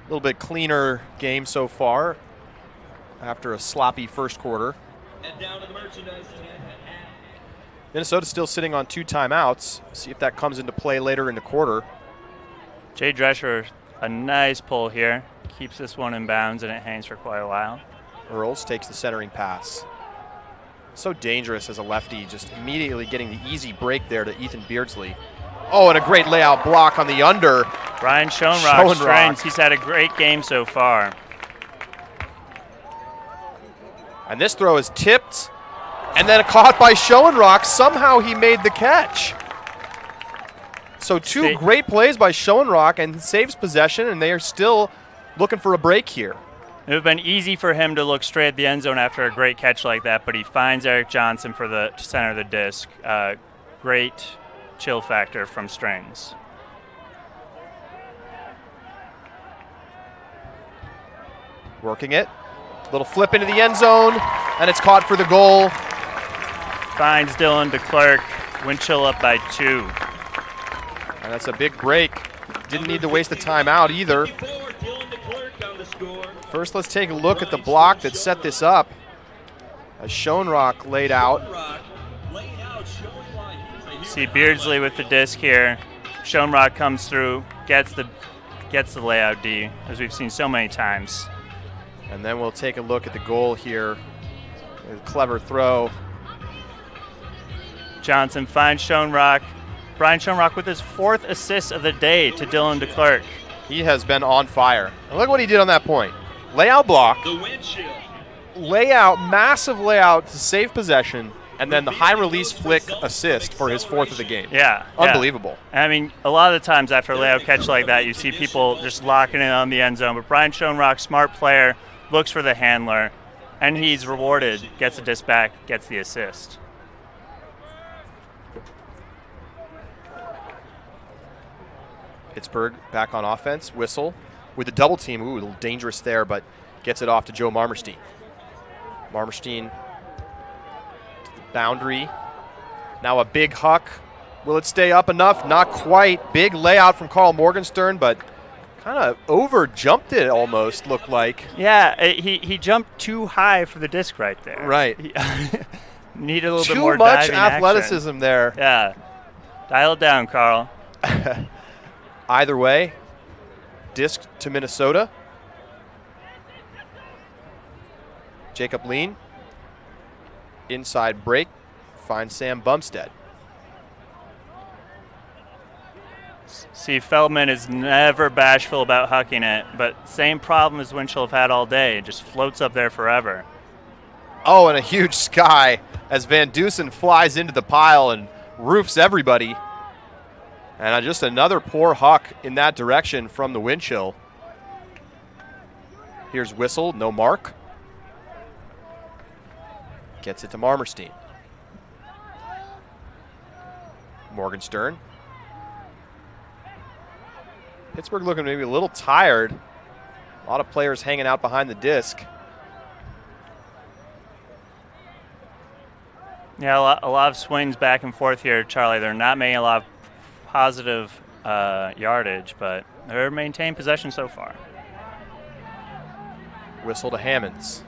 little bit cleaner game so far after a sloppy first quarter. And down to the merchandise stand. Minnesota's still sitting on 2 timeouts. See if that comes into play later in the quarter. Jay Drescher, a nice pull here. Keeps this one in bounds, and it hangs for quite a while. Earls takes the centering pass. So dangerous as a lefty, just immediately getting the easy break there to Ethan Beardsley. Oh, and a great layout block on the under. Brian Schoenrock strings. He's had a great game so far. And this throw is tipped. And then caught by Schoenrock. Somehow he made the catch. So 2 great plays by Schoenrock, and saves possession, and they are still looking for a break here. It would have been easy for him to look straight at the end zone after a great catch like that, but he finds Eric Johnson for the center of the disc. Great chill factor from Strings. Working it. Little flip into the end zone, and it's caught for the goal. Finds Dylan DeClerc. Wind chill up by 2. And that's a big break. Didn't need to waste the timeout either. First, let's take a look at the block that set this up. As Schoenrock laid out. See Beardsley with the disc here. Schoenrock comes through, gets the layout D, as we've seen so many times. And then we'll take a look at the goal here. A clever throw. Johnson finds Schoenrock. Brian Schoenrock with his 4th assist of the day to Dylan DeClerc. He has been on fire. And look what he did on that point. Layout block. Layout, massive layout to save possession. And then the high release flick assist for his 4th of the game. Yeah. Unbelievable. Yeah. I mean, a lot of the times after a layout catch like that, you see people just locking in on the end zone. But Brian Schoenrock, smart player, looks for the handler, and he's rewarded, gets the disc back, gets the assist. Pittsburgh back on offense. Whistle with the double team. Ooh, a little dangerous there, but gets it off to Joe Marmerstein. Marmerstein to the boundary. Now a big huck Will it stay up enough? Not quite. Big layout from Carl Morgenstern, but kind of over jumped it almost, looked like. Yeah, he jumped too high for the disc right there. Right. Needed a little too bit more much diving athleticism action. there. Yeah. Dial it down, Carl. Either way, disc to Minnesota. Jacob Lean. Inside break. Finds Sam Bumstead. See, Feldman is never bashful about hucking it, but same problem as Winchell have had all day. It just floats up there forever. Oh, and a huge sky as Van Dusen flies into the pile and roofs everybody. And just another poor huck in that direction from the Winchell. Here's Whistle, no mark. Gets it to Marmerstein. Morgenstern. Pittsburgh looking maybe a little tired. A lot of players hanging out behind the disc. Yeah, a lot of swings back and forth here, Charlie. They're not making a lot of positive yardage, but they're maintaining possession so far. Whistle to Hammonds.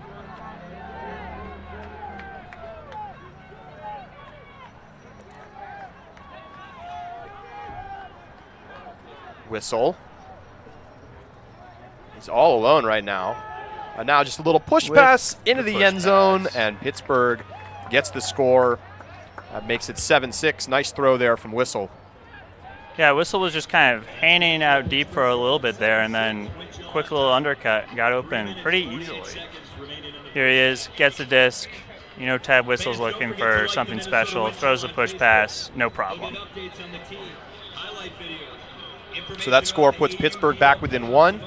Whistle. He's all alone right now. And now just a little push pass into the end zone, and Pittsburgh gets the score. That makes it 7-6. Nice throw there from Whistle. Yeah, Whistle was just kind of hanging out deep for a little bit there, and then quick little undercut, got open pretty easily. Here he is, gets the disc. You know Ted Whistle's looking for something special. Throws a push pass, no problem. So that score puts Pittsburgh back within one.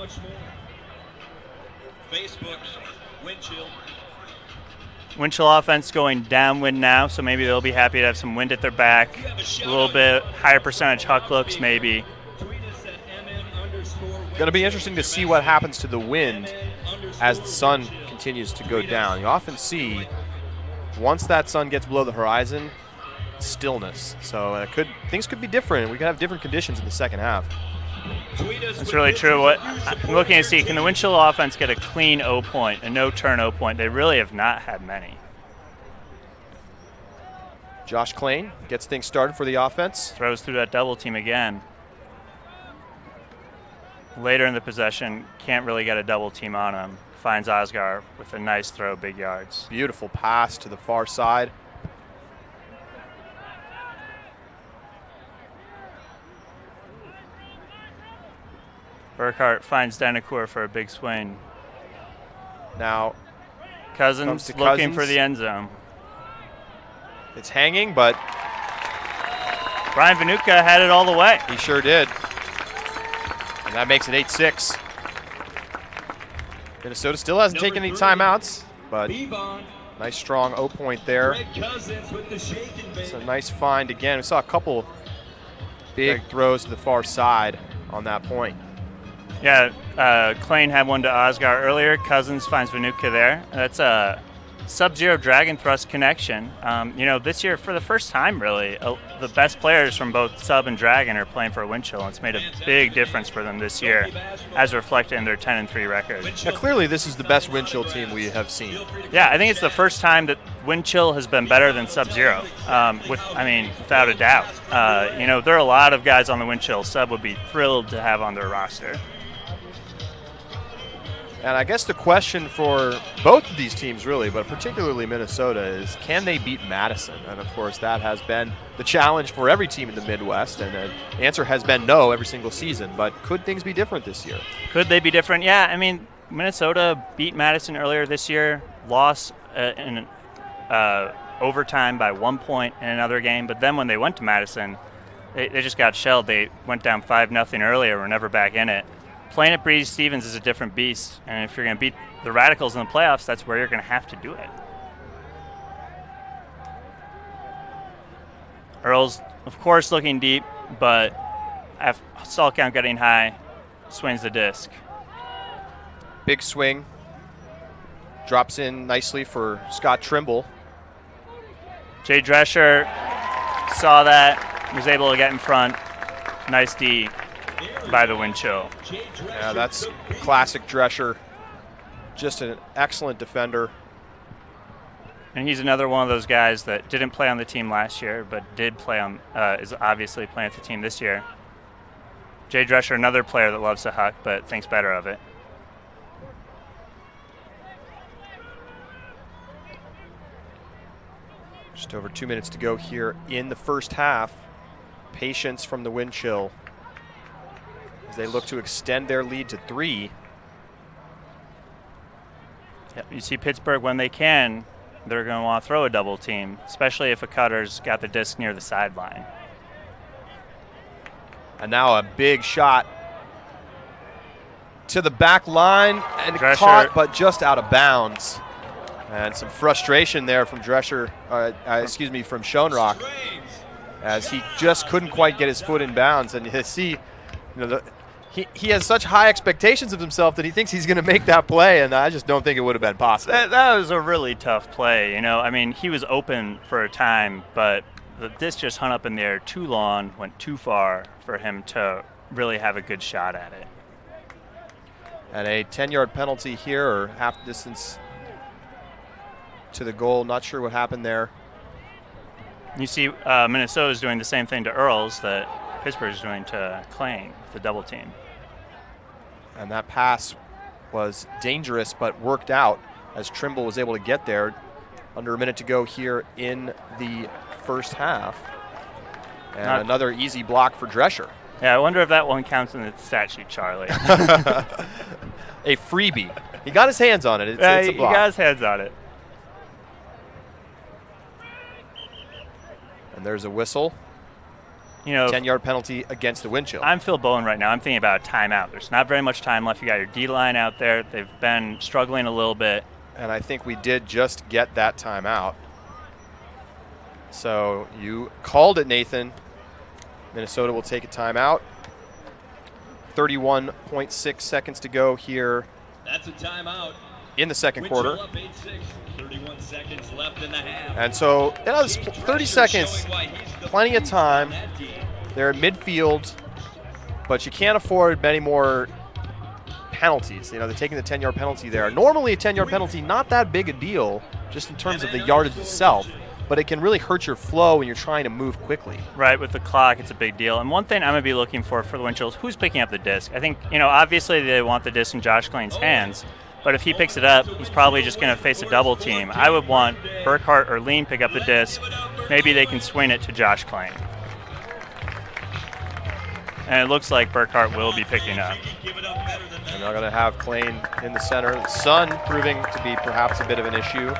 Winchell offense going downwind now, so maybe they'll be happy to have some wind at their back. A little bit higher percentage huck looks maybe. Going to be interesting to see what happens to the wind as the sun continues to go down. You often see, once that sun gets below the horizon, stillness. So things could be different. We could have different conditions in the second half. That's really true. What I'm looking to see, can the Winchell offense get a clean O point, a no-turn O point? They really have not had many. Josh Klain gets things started for the offense. Throws through that double team again. Later in the possession, can't really get a double team on him. Finds Osgar with a nice throw, big yards. Beautiful pass to the far side. Burkhart finds Denicourt for a big swing. Now, Cousins looking for the end zone. It's hanging, but Brian Vanuka had it all the way. He sure did. And that makes it 8-6. Minnesota still hasn't taken any timeouts, but nice strong O point there. It's a nice find again. We saw a couple big throws to the far side on that point. Yeah, Klain had one to Osgar earlier. Cousins finds Vanuka there. That's a Sub-Zero Dragon Thrust connection. You know, this year, for the first time, really, the best players from both Sub and Dragon are playing for Winchell, and it's made a big difference for them this year, as reflected in their 10-3 record. Yeah, clearly this is the best Winchell team we have seen. Yeah, I think it's the first time that Winchell has been better than Sub-Zero, without a doubt. You know, there are a lot of guys on the Winchell Sub would be thrilled to have on their roster. And I guess the question for both of these teams, really, but particularly Minnesota, is can they beat Madison? And, of course, that has been the challenge for every team in the Midwest. And the answer has been no every single season. But could things be different this year? Could they be different? Yeah, I mean, Minnesota beat Madison earlier this year, lost in overtime by 1 point in another game. But then when they went to Madison, they just got shelled. They went down 5-0 earlier, were never back in it. Playing at Breeze Stevens is a different beast, and if you're going to beat the Radicals in the playoffs, that's where you're going to have to do it. Earls, of course, looking deep, but stall count getting high, swings the disc. Big swing. Drops in nicely for Scott Trimble. Jay Drescher saw that. was able to get in front. Nice D by the wind chill. Yeah, that's classic Drescher. Just an excellent defender. And he's another one of those guys that didn't play on the team last year, but did play on, is obviously playing with the team this year. Jay Drescher, another player that loves to huck, but thinks better of it. Just over 2 minutes to go here in the first half. Patience from the wind chill as they look to extend their lead to 3. Yep, you see Pittsburgh, when they can, they're going to want to throw a double team, especially if a cutter's got the disc near the sideline. And now a big shot to the back line, and Drescher caught, but just out of bounds. And some frustration there from Drescher, from Schoenrock, as he just couldn't quite get his foot in bounds. And you see, he has such high expectations of himself that he thinks he's going to make that play, and I just don't think it would have been possible. That was a really tough play. I mean, he was open for a time, but the disc just hung up in the air too long, went too far for him to really have a good shot at it. And a 10-yard penalty here, or half distance to the goal. Not sure what happened there. You see Minnesota's doing the same thing to Earls that Pittsburgh's doing to Klain, the double team. And that pass was dangerous, but worked out as Trimble was able to get there. Under a minute to go here in the first half. And another easy block for Drescher. Yeah, I wonder if that one counts in the stat sheet, Charlie. A freebie. He got his hands on it. It's a block. He got his hands on it. And there's a whistle. 10-yard penalty against the wind chill. I'm Phil Bowen right now. I'm thinking about a timeout. There's not very much time left. You got your D-line out there. They've been struggling a little bit. And I think we did just get that timeout. So you called it, Nathan. Minnesota will take a timeout. 31.6 seconds to go here. That's a timeout. In the second quarter. Up 8-6, 31 seconds left in the half. And so, 30 seconds, plenty of time. They're at midfield, but you can't afford many more penalties. They're taking the 10-yard penalty there. Normally a 10-yard penalty, not that big a deal, just in terms of the yardage itself, but it can really hurt your flow when you're trying to move quickly. Right, with the clock, it's a big deal. And one thing I'm going to be looking for the wind chills, who's picking up the disc? I think, obviously they want the disc in Josh Klain's hands, but if he picks it up, he's probably just going to face a double team. I would want Burkhart or Lean pick up the disc. Maybe they can swing it to Josh Klain. And it looks like Burkhart will be picking up. And they're going to have Klain in the center. The sun proving to be perhaps a bit of an issue.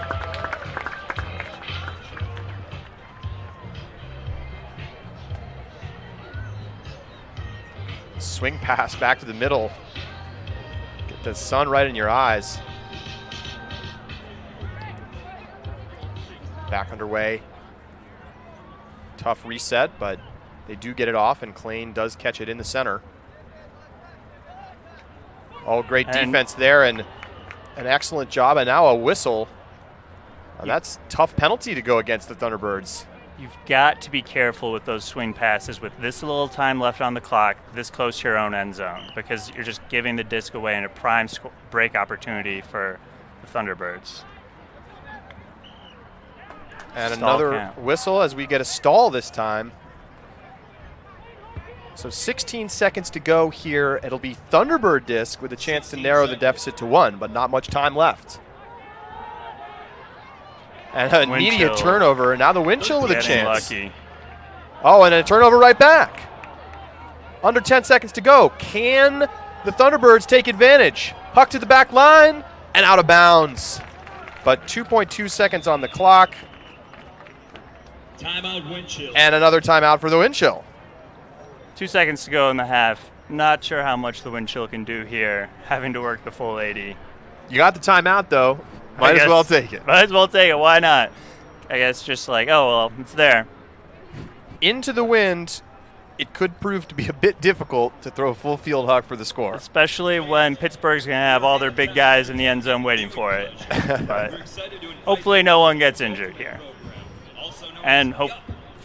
Swing pass back to the middle. Get the sun right in your eyes. Back underway. Tough reset, but they do get it off, and Klain does catch it in the center. Oh, great defense there, and an excellent job, and now a whistle. And that's a tough penalty to go against the Thunderbirds. You've got to be careful with those swing passes with this little time left on the clock, this close to your own end zone, because you're just giving the disc away in a prime break opportunity for the Thunderbirds. And Stall another count. whistle as we get a stall this time. So 16 seconds to go here. It'll be Thunderbird disc with a chance to narrow the deficit to 1, but not much time left. And an immediate turnover, and now the wind chill with a chance. Lucky. Oh, and a turnover right back. Under 10 seconds to go. Can the Thunderbirds take advantage? Huck to the back line and out of bounds. But 2.2 seconds on the clock. Timeout, wind chill. And another timeout for the wind chill. 2 seconds to go in the half. Not sure how much the wind chill can do here, having to work the full 80. You got the timeout, though. Might as well take it. Might as well take it. Why not? I guess just like, oh, well, it's there. Into the wind, it could prove to be a bit difficult to throw a full field huck for the score. Especially when Pittsburgh's going to have all their big guys in the end zone waiting for it. But hopefully no one gets injured here. And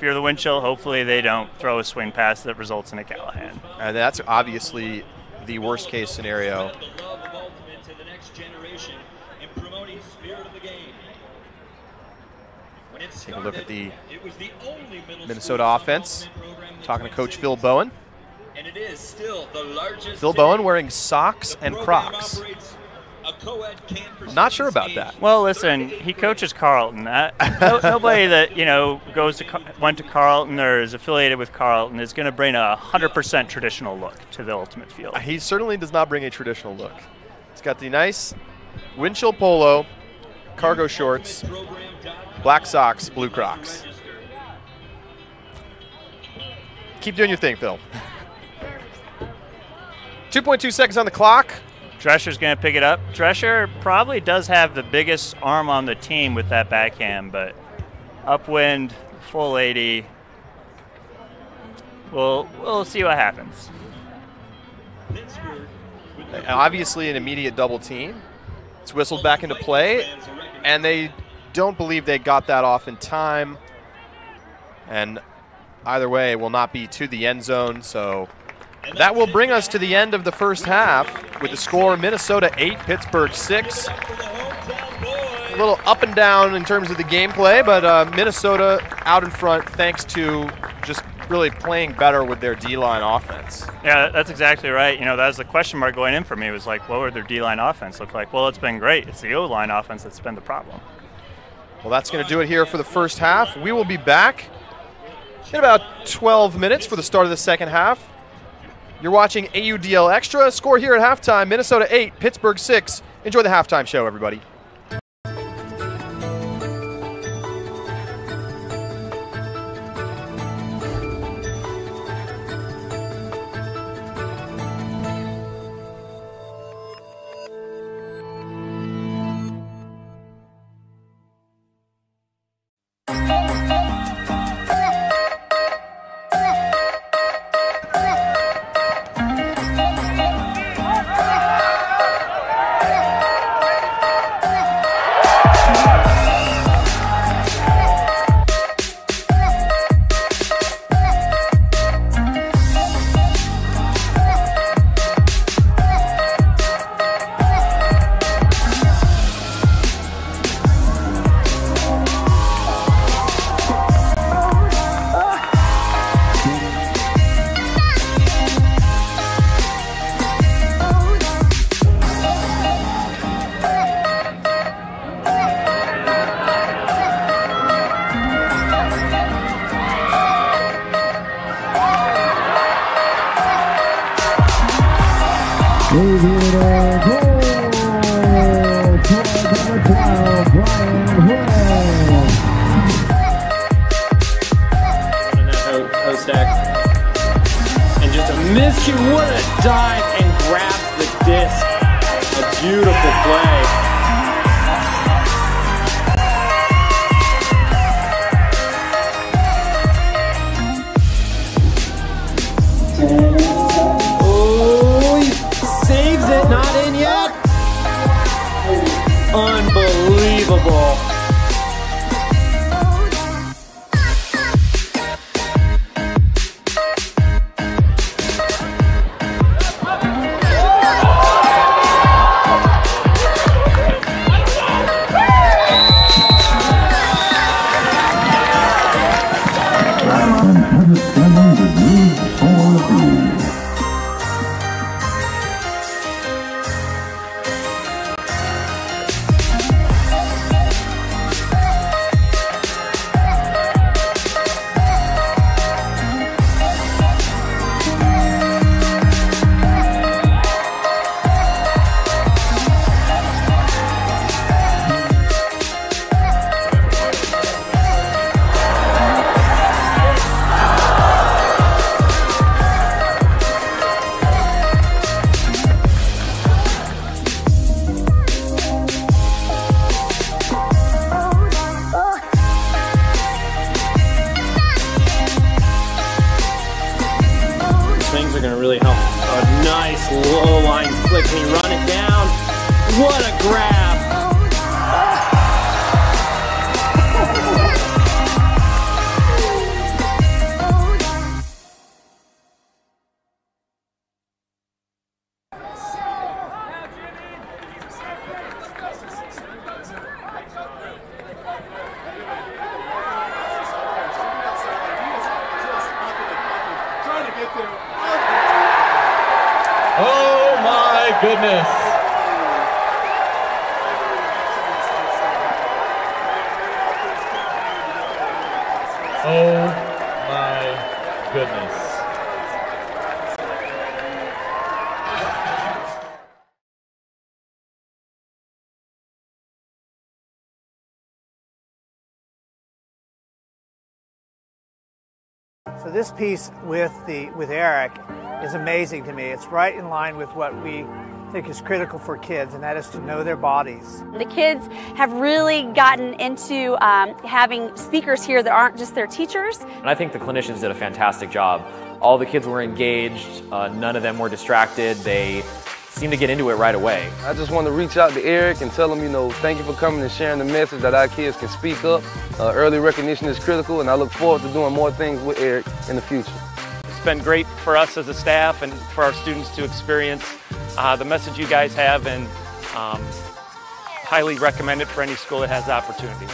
fear the wind chill. Hopefully they don't throw a swing pass that results in a Callahan. And that's obviously the worst case scenario. Take a look at the Minnesota offense. Talking to Coach Phil Bowen. Phil Bowen wearing socks and Crocs. Not sure about that. Well, listen, he coaches Carleton. Nobody that went to Carleton or is affiliated with Carleton is going to bring a 100% traditional look to the Ultimate Field. He certainly does not bring a traditional look. He's got the nice wind chill polo, cargo shorts, black socks, blue Crocs. Keep doing your thing, Phil. 2.2 seconds on the clock. Drescher's going to pick it up. Drescher probably does have the biggest arm on the team with that backhand, but upwind, full 80. We'll see what happens. Obviously an immediate double team. It's whistled back into play, and they don't believe they got that off in time. And either way, it will not be to the end zone, so that will bring us to the end of the first half with the score Minnesota 8, Pittsburgh 6. A little up and down in terms of the gameplay, but Minnesota out in front thanks to just really playing better with their D-line offense. Yeah, that's exactly right. That was the question mark going in for me, was like, what would their D-line offense look like? Well, it's been great. It's the O-line offense that's been the problem. Well, that's going to do it here for the first half. We will be back in about 12 minutes for the start of the second half. You're watching AUDL Extra. Score here at halftime, Minnesota 8, Pittsburgh 6. Enjoy the halftime show, everybody. Oh my goodness. Oh my goodness. So this piece with Eric is amazing to me. It's right in line with what we think is critical for kids, and that is to know their bodies. The kids have really gotten into having speakers here that aren't just their teachers. And I think the clinicians did a fantastic job. All the kids were engaged, none of them were distracted. They seemed to get into it right away. I just want to reach out to Eric and tell him, thank you for coming and sharing the message that our kids can speak up. Early recognition is critical, and I look forward to doing more things with Eric in the future. It's been great for us as a staff and for our students to experience the message you guys have, and highly recommend it for any school that has the opportunity.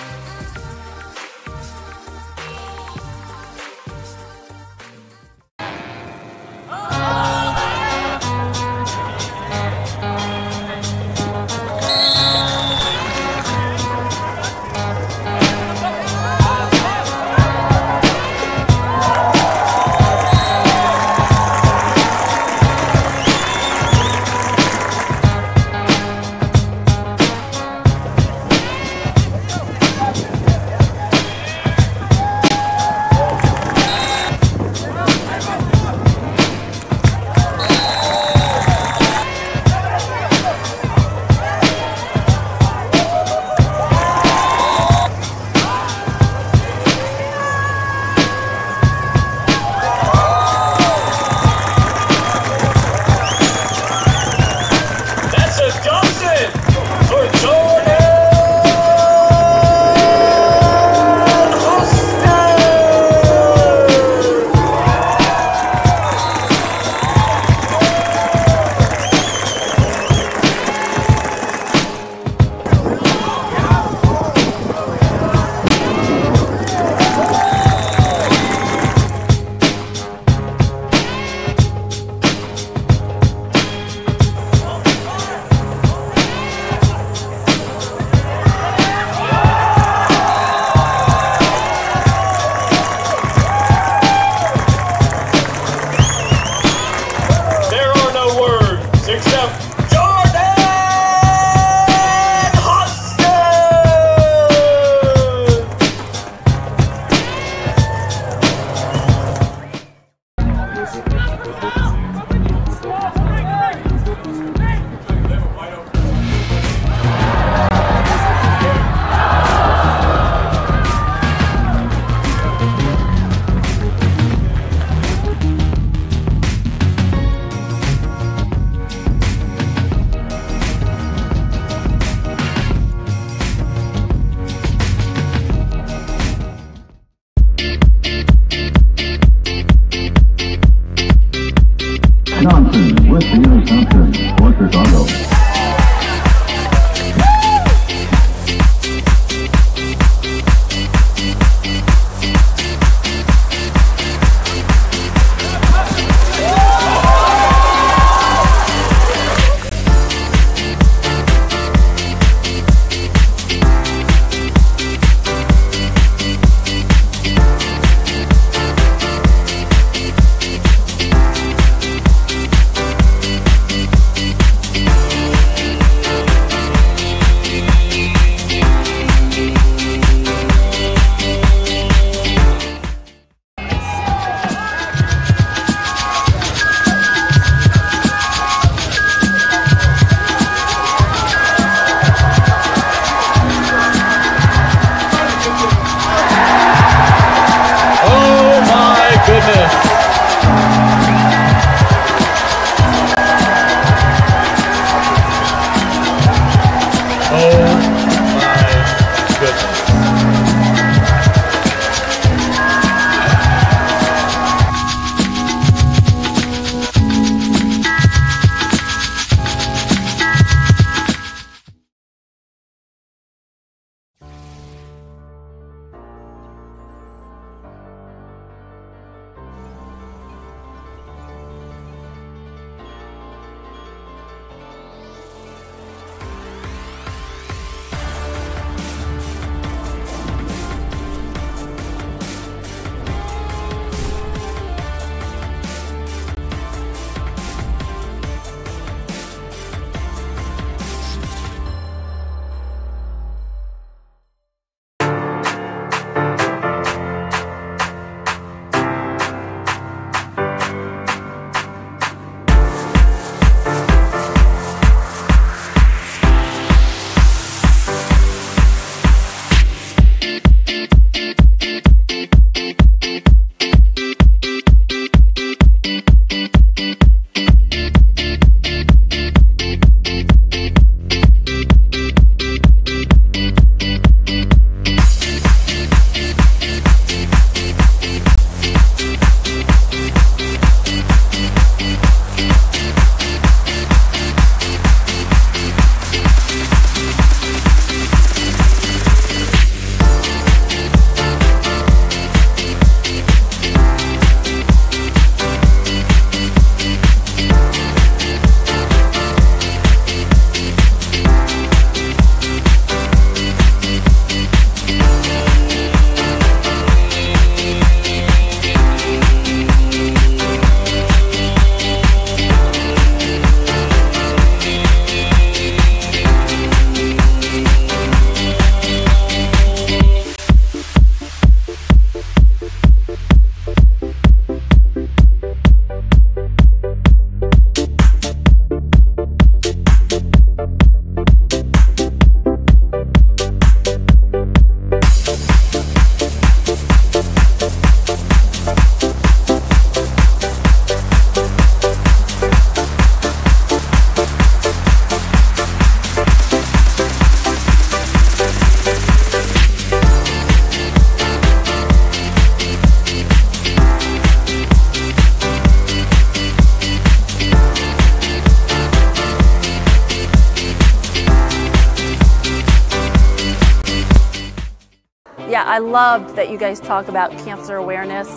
I loved that you guys talk about cancer awareness,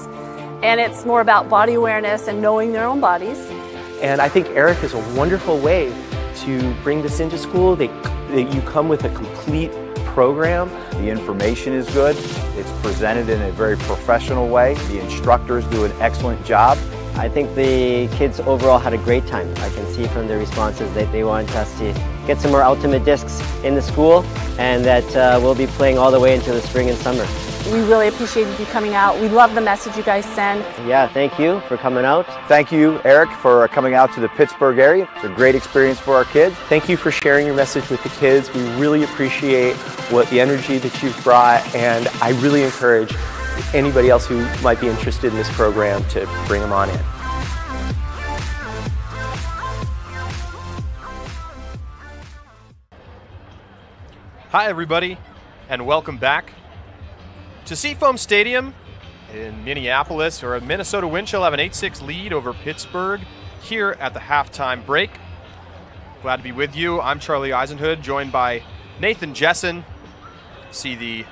and it's more about body awareness and knowing their own bodies. And I think Eric is a wonderful way to bring this into school. You come with a complete program. The information is good. It's presented in a very professional way. The instructors do an excellent job. I think the kids overall had a great time. I can see from their responses that they want us to get some more Ultimate Discs in the school, and that we'll be playing all the way into the spring and summer. We really appreciated you coming out. We love the message you guys send. Yeah, thank you for coming out. Thank you, Eric, for coming out to the Pittsburgh area. It's a great experience for our kids. Thank you for sharing your message with the kids. We really appreciate the energy that you've brought, and I really encourage anybody else who might be interested in this program to bring them on in. Hi everybody, and welcome back to Seafoam Stadium in Minneapolis, where a Minnesota wind chill have an 8-6 lead over Pittsburgh here at the halftime break. Glad to be with you. I'm Charlie Eisenhood, joined by Nathan Jessen. See the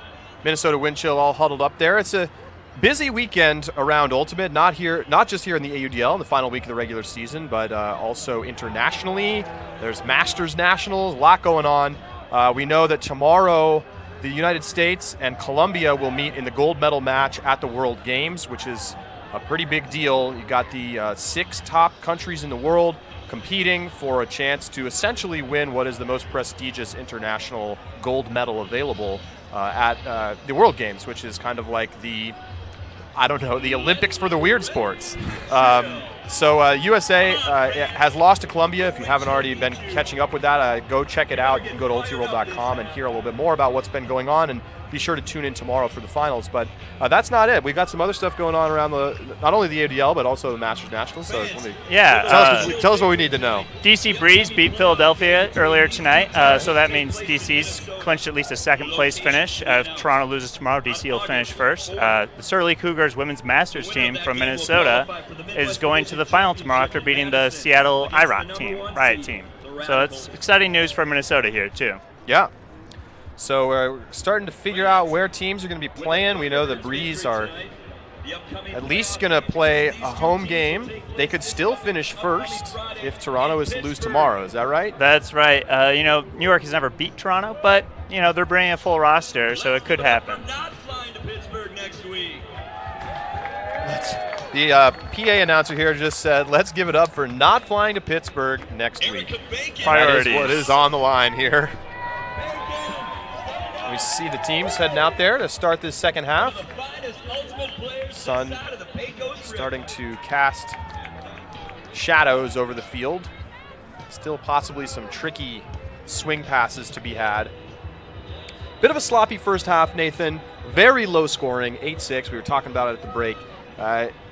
Minnesota wind chill all huddled up there. It's a busy weekend around Ultimate, not just here in the AUDL in the final week of the regular season, but also internationally. There's Masters Nationals, a lot going on. We know that tomorrow the United States and Colombia will meet in the gold medal match at the World Games, which is a pretty big deal. You got the 6 top countries in the world competing for a chance to essentially win what is the most prestigious international gold medal available at the World Games, which is kind of like the Olympics for the weird sports. So USA has lost to Colombia. If you haven't already been catching up with that, go check it out. You can go to ultiworld.com and hear a little bit more about what's been going on, and be sure to tune in tomorrow for the finals. But that's not it. We've got some other stuff going on around not only the AUDL, but also the Masters Nationals. So tell us what we need to know. DC Breeze beat Philadelphia earlier tonight, so that means DC's clinched at least a second-place finish. If Toronto loses tomorrow, DC will finish first. The Surly Cougars women's Masters team from Minnesota is going to the final tomorrow after beating the Seattle Riot team. So it's exciting news for Minnesota here, too. Yeah. So we're starting to figure out where teams are going to be playing. We know the Breeze are at least going to play a home game. They could still finish first if Toronto is to lose tomorrow. Is that right? That's right. New York has never beat Toronto, but, they're bringing a full roster, so it could happen. The PA announcer here just said, let's give it up for not flying to Pittsburgh next week. Priorities. That is what is on the line here. We see the teams heading out there to start this second half. Sun starting to cast shadows over the field. Still possibly some tricky swing passes to be had. Bit of a sloppy first half, Nathan. Very low scoring, 8-6. We were talking about it at the break.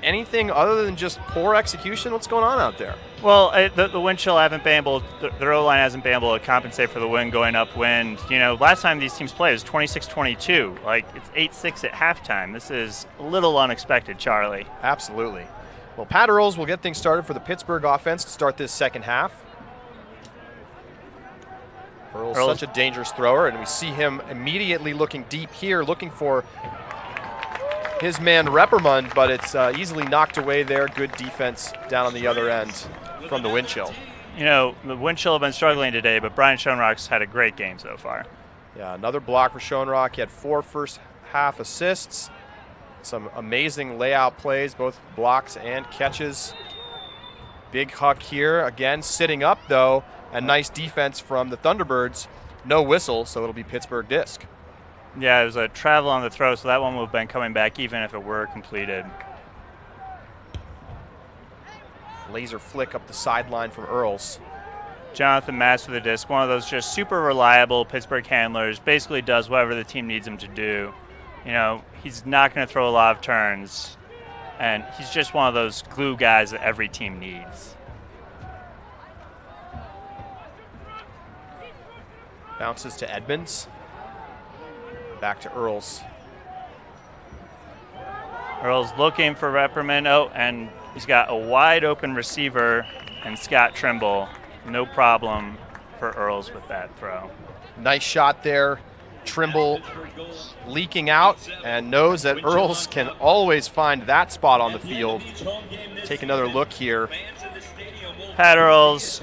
Anything other than just poor execution? What's going on out there? Well, the wind chill haven't been able, the O-line hasn't been able to compensate for the wind going upwind. Last time these teams played was 26-22. It's 8-6 at halftime. This is a little unexpected, Charlie. Absolutely. Well, Pat Earls will get things started for the Pittsburgh offense to start this second half. Earls such a dangerous thrower, and we see him immediately looking deep here, looking for his man Reppermund, but it's easily knocked away there. Good defense down on the other end from the wind chill. The wind chill have been struggling today, but Brian Schoenrock's had a great game so far. Yeah, another block for Schoenrock. He had 4 first half assists. Some amazing layout plays, both blocks and catches. Big Huck here, again sitting up though, and nice defense from the Thunderbirds. No whistle, so it'll be Pittsburgh disc. Yeah, it was a travel on the throw, so that one would have been coming back even if it were completed. Laser flick up the sideline from Earls. Jonathan Mass for the disc, one of those just super reliable Pittsburgh handlers, basically does whatever the team needs him to do. He's not going to throw a lot of turns, and he's just one of those glue guys that every team needs. Bounces to Edmonds. Back to Earls. Earls looking for Repperman. Oh, and he's got a wide open receiver and Scott Trimble. No problem for Earls with that throw. Nice shot there Trimble leaking out and knows that Earls can always find that spot on the field. Take another look here. Pat Earls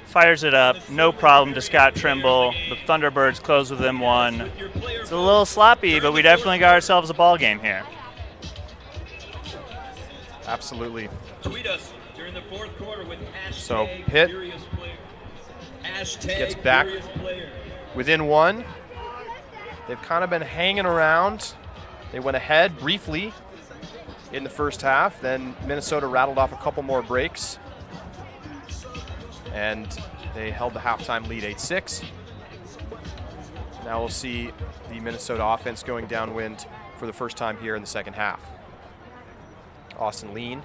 fires it up, no problem to Scott Trimble. The Thunderbirds close within 1. It's a little sloppy, but we definitely got ourselves a ball game here. Absolutely. Tweet us during the fourth quarter with so Pitt gets back within 1. They've kind of been hanging around. They went ahead briefly in the first half. Then Minnesota rattled off a couple more breaks. And they held the halftime lead 8-6. Now we'll see the Minnesota offense going downwind for the first time here in the second half. Austin Lean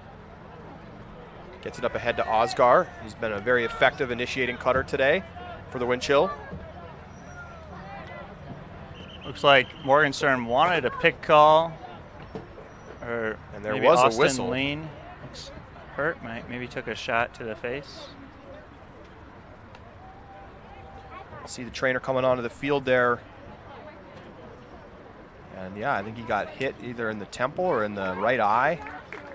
gets it up ahead to Osgar. He's been a very effective initiating cutter today for the wind chill. Looks like Morgenstern wanted a pick call. And there maybe was Austin a whistle. Lean looks hurt, maybe took a shot to the face. See the trainer coming onto the field there. And yeah, I think he got hit either in the temple or in the right eye.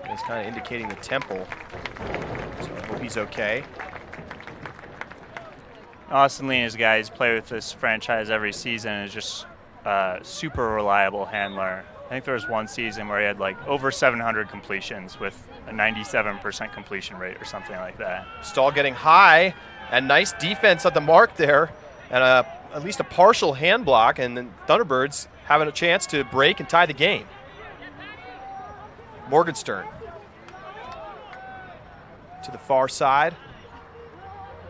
It's kind of indicating the temple. So I hope he's okay. Austin Lean is a guy who's played with this franchise every season and is just a super reliable handler. I think there was one season where he had like over 700 completions with a 97% completion rate or something like that. Stahl getting high, and nice defense at the mark there, and at least a partial hand block, and then Thunderbirds having a chance to break and tie the game. Morgenstern to the far side,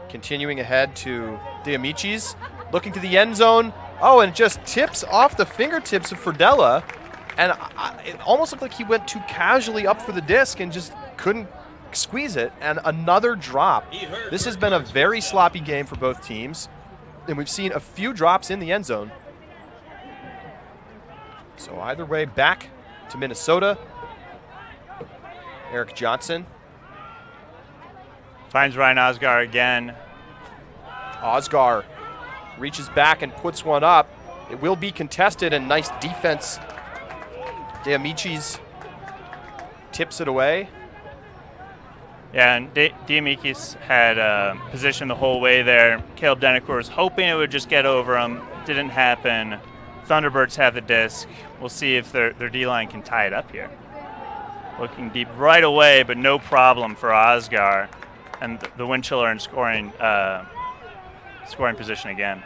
continuing ahead to Diamicis, looking to the end zone. Oh, and just tips off the fingertips of Ferdella, and it almost looked like he went too casually up for the disc and just couldn't squeeze it, and another drop. This has been a very sloppy game for both teams, and we've seen a few drops in the end zone. So either way, back to Minnesota. Eric Johnson finds Ryan Osgar again. Osgar reaches back and puts one up. It will be contested, and nice defense. Diamicis tips it away. Yeah, and Diamicis had position the whole way there. Caleb Denicourt was hoping it would just get over him. Didn't happen. Thunderbirds have the disc. We'll see if their D-line can tie it up here. Looking deep right away, but no problem for Osgar. And the wind chiller in scoring position again.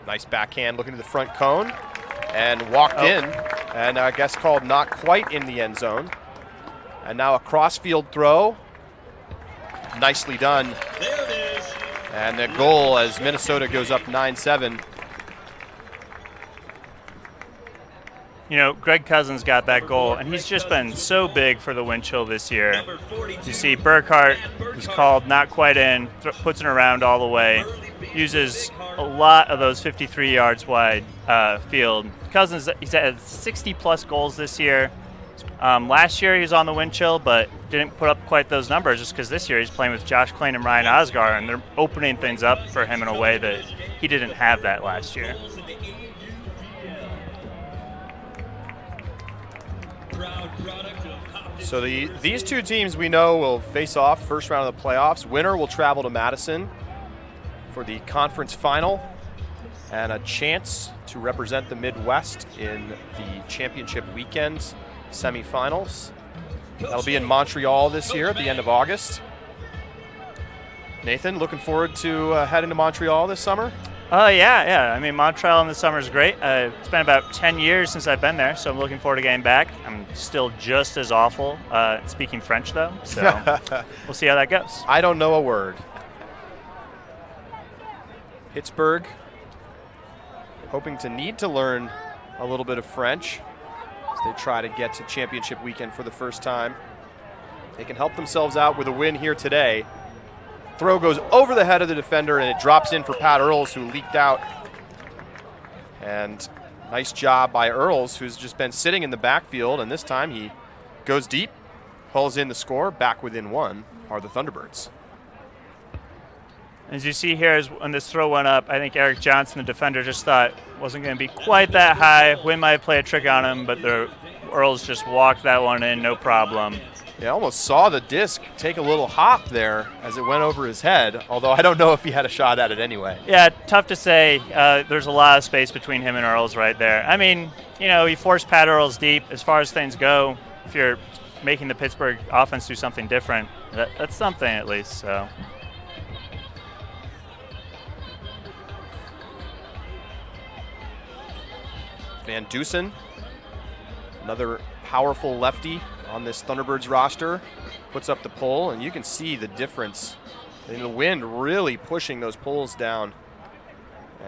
Nice backhand looking to the front cone and walked in, and I guess called not quite in the end zone. And now a cross-field throw. Nicely done. There it is. And the goal as Minnesota goes up 9-7. You know, Greg Cousins got that goal, and he's just been so big for the wind chill this year. You see Burkhart, who's called not quite in, puts it around all the way, uses a lot of those 53 yards wide field. Cousins, he's had 60-plus goals this year. Last year he was on the wind chill, but didn't put up quite those numbers just because this year he's playing with Josh Klain and Ryan Osgar, and they're opening things up for him in a way that he didn't have that last year. So these two teams we know will face off first round of the playoffs. Winner will travel to Madison for the conference final and a chance to represent the Midwest in the championship weekend semifinals. That'll be in Montreal this year at the end of August. Nathan, looking forward to heading to Montreal this summer? Yeah. I mean, Montreal in the summer is great. It's been about 10 years since I've been there, so I'm looking forward to getting back. I'm still just as awful speaking French, though, so we'll see how that goes. I don't know a word. Pittsburgh hoping to need to learn a little bit of French as they try to get to championship weekend for the first time. They can help themselves out with a win here today. Throw goes over the head of the defender, and it drops in for Pat Earls, who leaked out. And nice job by Earls, who's just been sitting in the backfield, and this time he goes deep, pulls in the score. Back within one are the Thunderbirds. As you see here, when this throw went up, I think Eric Johnson, the defender, just thought it wasn't going to be quite that high. Wind might play a trick on him, but the Earls just walked that one in, no problem. Yeah, I almost saw the disc take a little hop there as it went over his head, although I don't know if he had a shot at it anyway. Yeah, tough to say. There's a lot of space between him and Earls right there. I mean, you know, he forced Pat Earls deep. As far as things go, if you're making the Pittsburgh offense do something different, that's something at least, so. Van Dusen, another powerful lefty on this Thunderbirds roster, puts up the pole, and you can see the difference in the wind really pushing those poles down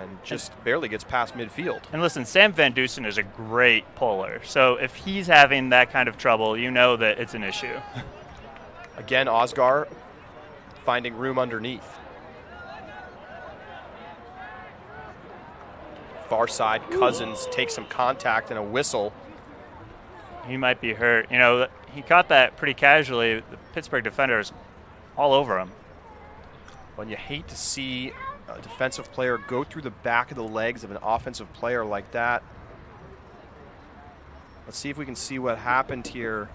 and just barely gets past midfield. And listen, Sam Van Dusen is a great puller, so if he's having that kind of trouble, you know that it's an issue. Again, Osgar finding room underneath. Far side, Cousins takes some contact and a whistle. He might be hurt. You know, he caught that pretty casually. The Pittsburgh defenders all over him. Well, you hate to see a defensive player go through the back of the legs of an offensive player like that. Let's see if we can see what happened here.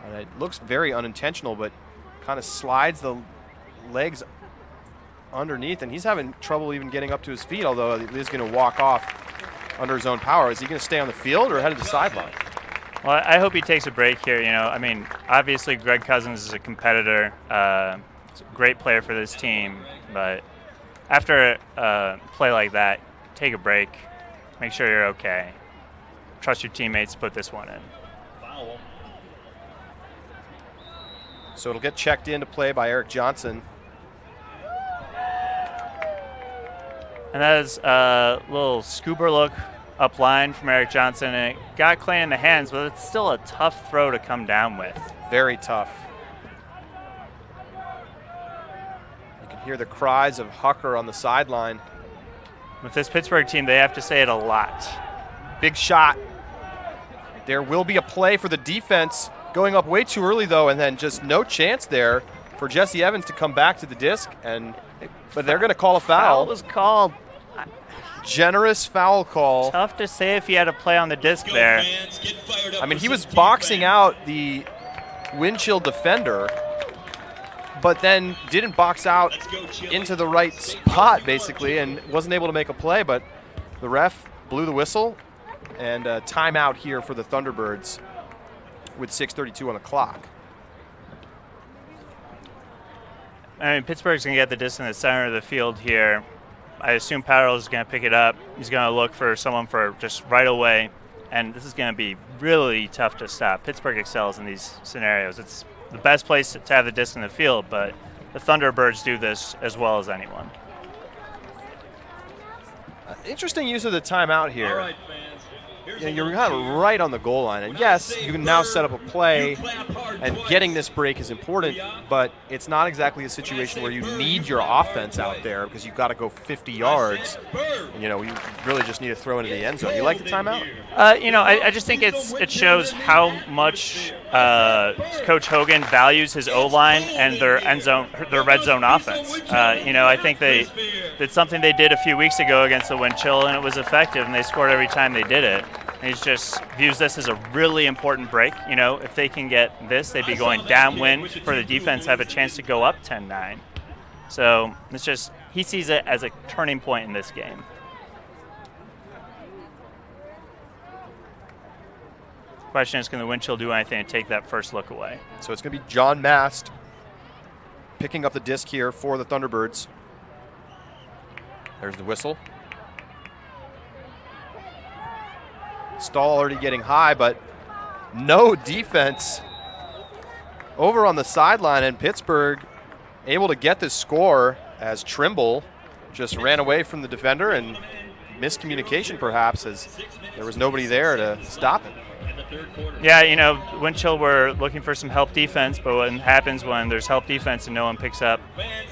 And it looks very unintentional, but kind of slides the legs underneath, and he's having trouble even getting up to his feet, although he is going to walk off under his own power. Is he going to stay on the field or head to the sideline? Well, I hope he takes a break here. You know, I mean, obviously Greg Cousins is a competitor, he's a great player for this team, but after a play like that, take a break, make sure you're okay. Trust your teammates to put this one in. So it'll get checked into play by Eric Johnson. And that is a little scooper look up line from Eric Johnson, and it got clean in the hands, but it's still a tough throw to come down with. Very tough. You can hear the cries of Hucker on the sideline. With this Pittsburgh team, they have to say it a lot. Big shot. There will be a play for the defense. Going up way too early, though, and then just no chance there for Jesse Evans to come back to the disc. But they're going to call a foul. Foul was called. Generous foul call. Tough to say if he had a play on the disc there. I mean, he was boxing out the wind chill defender, but then didn't box out into the right spot, basically, and wasn't able to make a play. But the ref blew the whistle, and a timeout here for the Thunderbirds with 6:32 on the clock. I mean, Pittsburgh's going to get the disc in the center of the field here. I assume Powell is going to pick it up. He's going to look for someone for just right away, and this is going to be really tough to stop. Pittsburgh excels in these scenarios. It's the best place to have the disc in the field, but the Thunderbirds do this as well as anyone. Interesting use of the timeout here. All right, fans. You're kind of right on the goal line, and yes, you can now set up a play, and getting this break is important, but it's not exactly a situation where you need your offense out there because you've got to go 50 yards. You know, you really just need to throw into the end zone. You like the timeout? You know, I just think it shows how much Coach Hogan values his O-line and their red zone offense. You know, I think that's something they did a few weeks ago against the wind chill, and it was effective, and they scored every time they did it. And he just views this as a really important break. You know, if they can get this, they'd be going downwind for the defense, have a chance to go up 10-9. So it's just, he sees it as a turning point in this game. Question is, can the wind chill do anything to take that first look away? So it's going to be John Mast picking up the disc here for the Thunderbirds. There's the whistle. Stall already getting high, but no defense over on the sideline, and Pittsburgh able to get this score as Trimble just ran away from the defender, and miscommunication perhaps as there was nobody there to stop it. Yeah, you know, wind chill were looking for some help defense, but what happens when there's help defense and no one picks up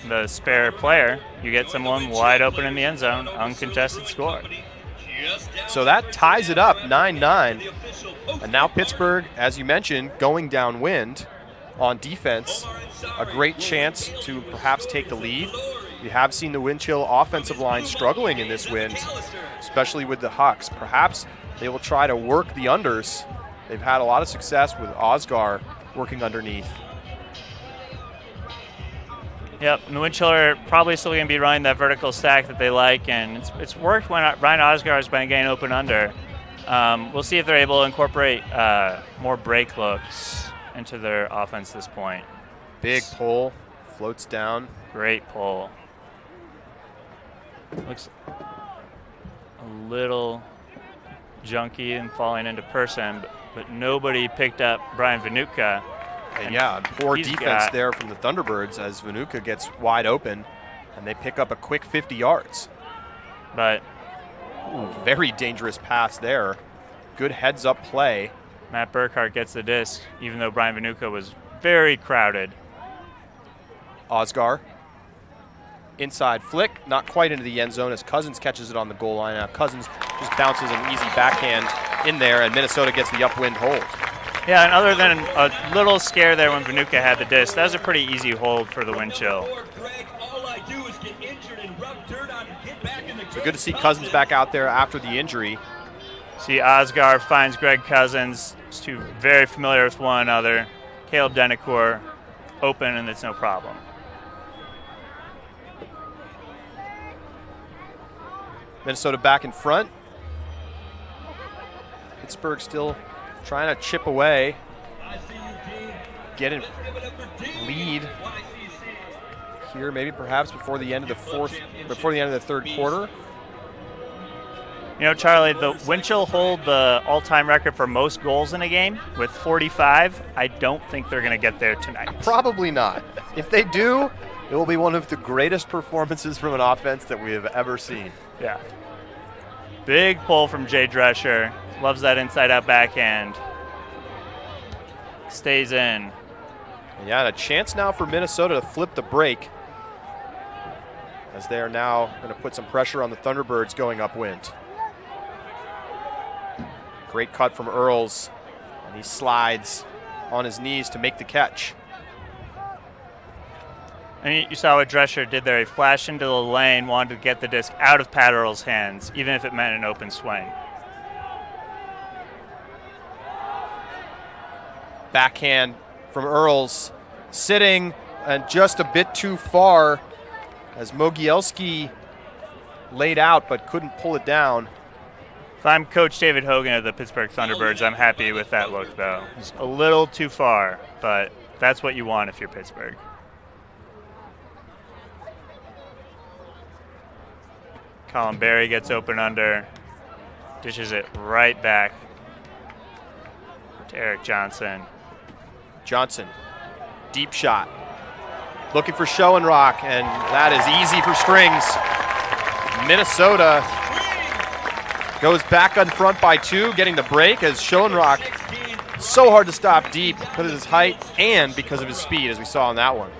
the spare player, you get someone wide open in the end zone, uncontested score. So that ties it up 9-9. And now Pittsburgh, as you mentioned, going downwind on defense. A great chance to perhaps take the lead. We have seen the wind chill offensive line struggling in this wind, especially with the Hucks. Perhaps they will try to work the unders. They've had a lot of success with Osgar working underneath. Yep, and the wind chiller probably still going to be running that vertical stack that they like, and it's worked when Ryan Osgar has been getting open under. We'll see if they're able to incorporate more break looks into their offense at this point. Big pull, floats down. Great pull. Looks a little junky and falling into person, but nobody picked up Brian Vanuka. And yeah, poor defense there from the Thunderbirds as Vanuka gets wide open, and they pick up a quick 50 yards. But very dangerous pass there. Good heads-up play. Matt Burkhart gets the disc, even though Brian Vanuka was very crowded. Osgar. Inside flick, not quite into the end zone as Cousins catches it on the goal line. Now Cousins just bounces an easy backhand in there, and Minnesota gets the upwind hold. Yeah, and other than a little scare there when Vanuka had the disc, that was a pretty easy hold for the wind chill. So good to see Cousins back out there after the injury. See Osgar finds Greg Cousins. These two very familiar with one another. Caleb Denicourt open, and it's no problem. Minnesota back in front. Pittsburgh still trying to chip away, get a lead here, maybe perhaps before the end of the third quarter. You know, Charlie, the wind chill hold the all-time record for most goals in a game with 45. I don't think they're going to get there tonight. Probably not. If they do, it will be one of the greatest performances from an offense that we have ever seen. Yeah. Big pull from Jay Drescher. Loves that inside-out backhand. Stays in. Yeah, and a chance now for Minnesota to flip the break, as they are now going to put some pressure on the Thunderbirds going upwind. Great cut from Earls, and he slides on his knees to make the catch. And you saw what Drescher did there. He flashed into the lane, wanted to get the disc out of Pat Earls' hands, even if it meant an open swing. Backhand from Earls, sitting and just a bit too far as Mogielski laid out but couldn't pull it down. If I'm Coach David Hogan of the Pittsburgh Thunderbirds, I'm happy with that look, though. It's a little too far, but that's what you want if you're Pittsburgh. Colin Berry gets open under, dishes it right back to Eric Johnson. Johnson, deep shot. Looking for Schoenrock, and that is easy for Strings. Minnesota goes back on front by 2, getting the break as Schoenrock, so hard to stop deep because of his height and because of his speed, as we saw on that one.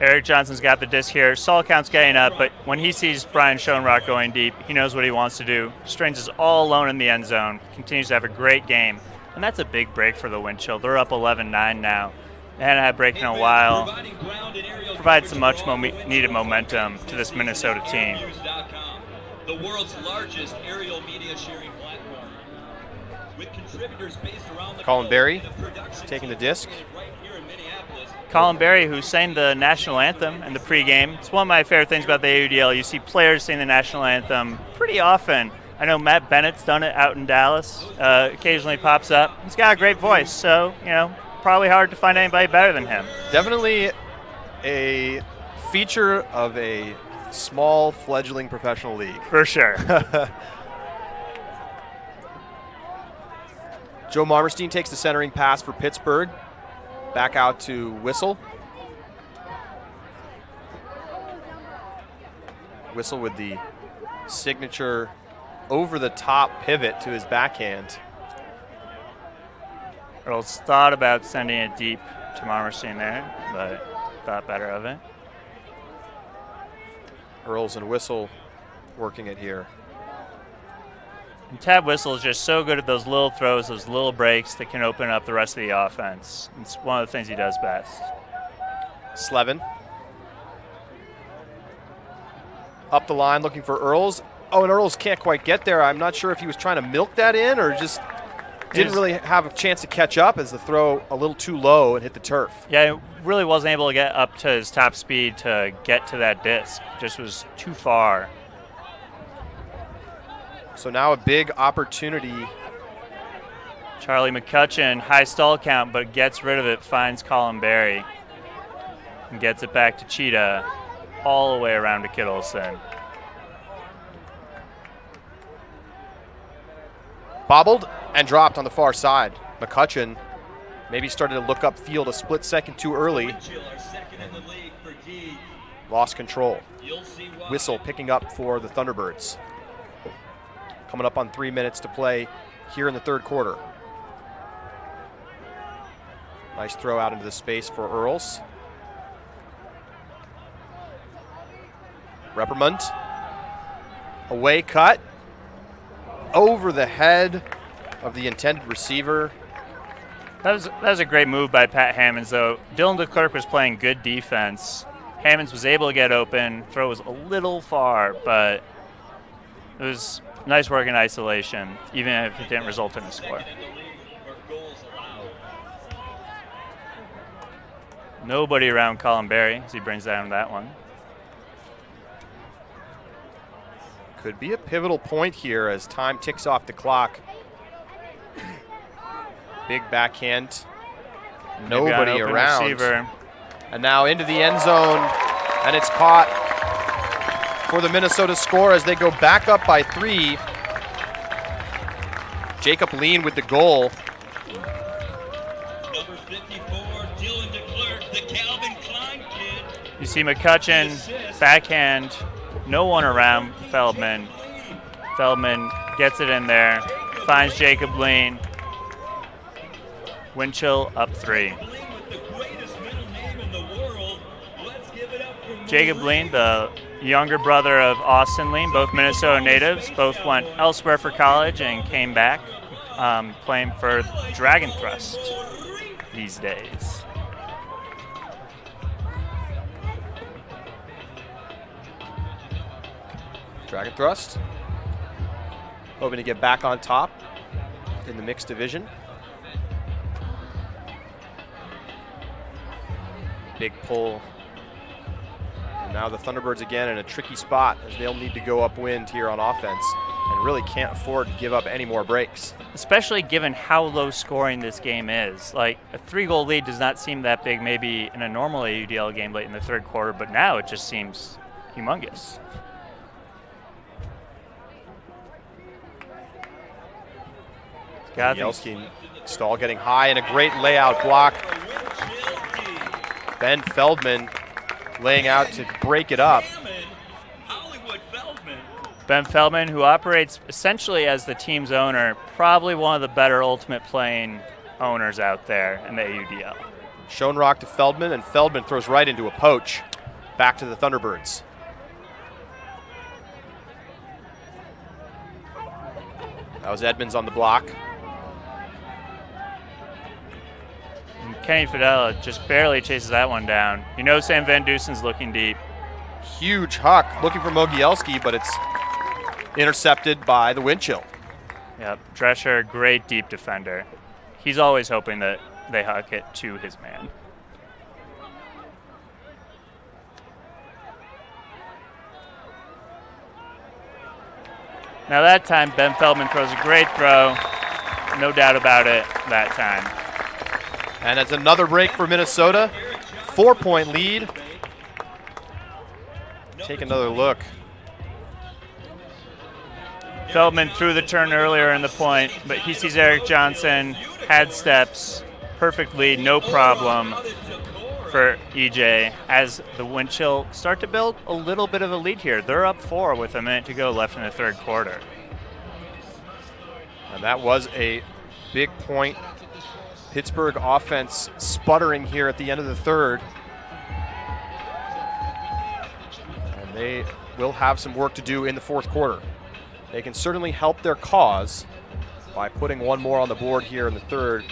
Eric Johnson's got the disc here. Saul count's getting up, but when he sees Brian Schoenrock going deep, he knows what he wants to do. Strings is all alone in the end zone, continues to have a great game, and that's a big break for the wind chill. They're up 11-9 now. They hadn't had a break in a while. Provides some much needed momentum to this Minnesota team. The world's largest aerial media sharing platform, with contributors based around the Colin Berry taking the disc. Colin Berry, who sang the national anthem in the pregame. It's one of my favorite things about the AUDL. You see players sing the national anthem pretty often. I know Matt Bennett's done it out in Dallas. Occasionally pops up. He's got a great voice, so, you know, probably hard to find anybody better than him. Definitely a feature of a small fledgling professional league. For sure. Joe Marmerstein takes the centering pass for Pittsburgh. Back out to Whistle. Whistle with the signature over-the-top pivot to his backhand. Earls thought about sending it deep to Marmerstein there, but thought better of it. Earls and Whistle working it here. And Tab Whistle is just so good at those little throws, those little breaks that can open up the rest of the offense. It's one of the things he does best. Slevin. Up the line looking for Earls. Oh, and Earls can't quite get there. I'm not sure if he was trying to milk that in or just didn't really have a chance to catch up as the throw a little too low and hit the turf. Yeah, he really wasn't able to get up to his top speed to get to that disc. Just was too far. So now a big opportunity. Charlie McCutcheon, high stall count, but gets rid of it, finds Colin Berry, and gets it back to Cheetah all the way around to Kittleson. Bobbled and dropped on the far side. McCutcheon maybe started to look up field a split second too early. Lost control. Whistle picking up for the Thunderbirds. Coming up on 3 minutes to play here in the third quarter. Nice throw out into the space for Earls. Reprimand. Away cut. Over the head of the intended receiver. That was a great move by Pat Hammonds, though. Dylan DeClerc was playing good defense. Hammonds was able to get open. Throw was a little far, but it was nice work in isolation, even if it didn't result in a score. Nobody around Colin Berry as he brings down that one. Could be a pivotal point here as time ticks off the clock. Big backhand. Nobody around. Receiver. And now into the end zone, and it's caught for the Minnesota score as they go back up by 3. Jacob Lean with the goal. Number 54, Dylan DeClerc, the Calvin Klein kid. You see McCutcheon, backhand, no one around Feldman. Feldman gets it in there, finds Jacob Lean. Winchell up 3. Jacob Lean, the younger brother of Austin Lean, both Minnesota natives, both went elsewhere for college and came back playing for Dragon Thrust these days. Dragon Thrust hoping to get back on top in the mixed division. Big pull. And now the Thunderbirds again in a tricky spot as they'll need to go upwind here on offense and really can't afford to give up any more breaks. Especially given how low scoring this game is. Like, a 3-goal lead does not seem that big maybe in a normal AUDL game late in the third quarter, but now it just seems humongous. Yelski stall getting high and a great layout block. Ben Feldman laying out to break it up. Ben Feldman, who operates essentially as the team's owner, probably one of the better ultimate playing owners out there in the AUDL. Schoenrock to Feldman, and Feldman throws right into a poach. Back to the Thunderbirds. That was Edmonds on the block. And Kenny Fidella just barely chases that one down. You know Sam Van Dusen's looking deep. Huge huck, looking for Mogielski, but it's intercepted by the Winchell. Yep, Drescher, great deep defender. He's always hoping that they huck it to his man. Now that time, Ben Feldman throws a great throw. No doubt about it that time. And it's another break for Minnesota. 4-point lead. Take another look. Feldman threw the turn earlier in the point, but he sees Eric Johnson, had steps, perfect lead, no problem for EJ as the Winchell start to build a little bit of a lead here. They're up 4 with a minute to go left in the third quarter. And that was a big point. Pittsburgh offense sputtering here at the end of the third. And they will have some work to do in the fourth quarter. They can certainly help their cause by putting one more on the board here in the third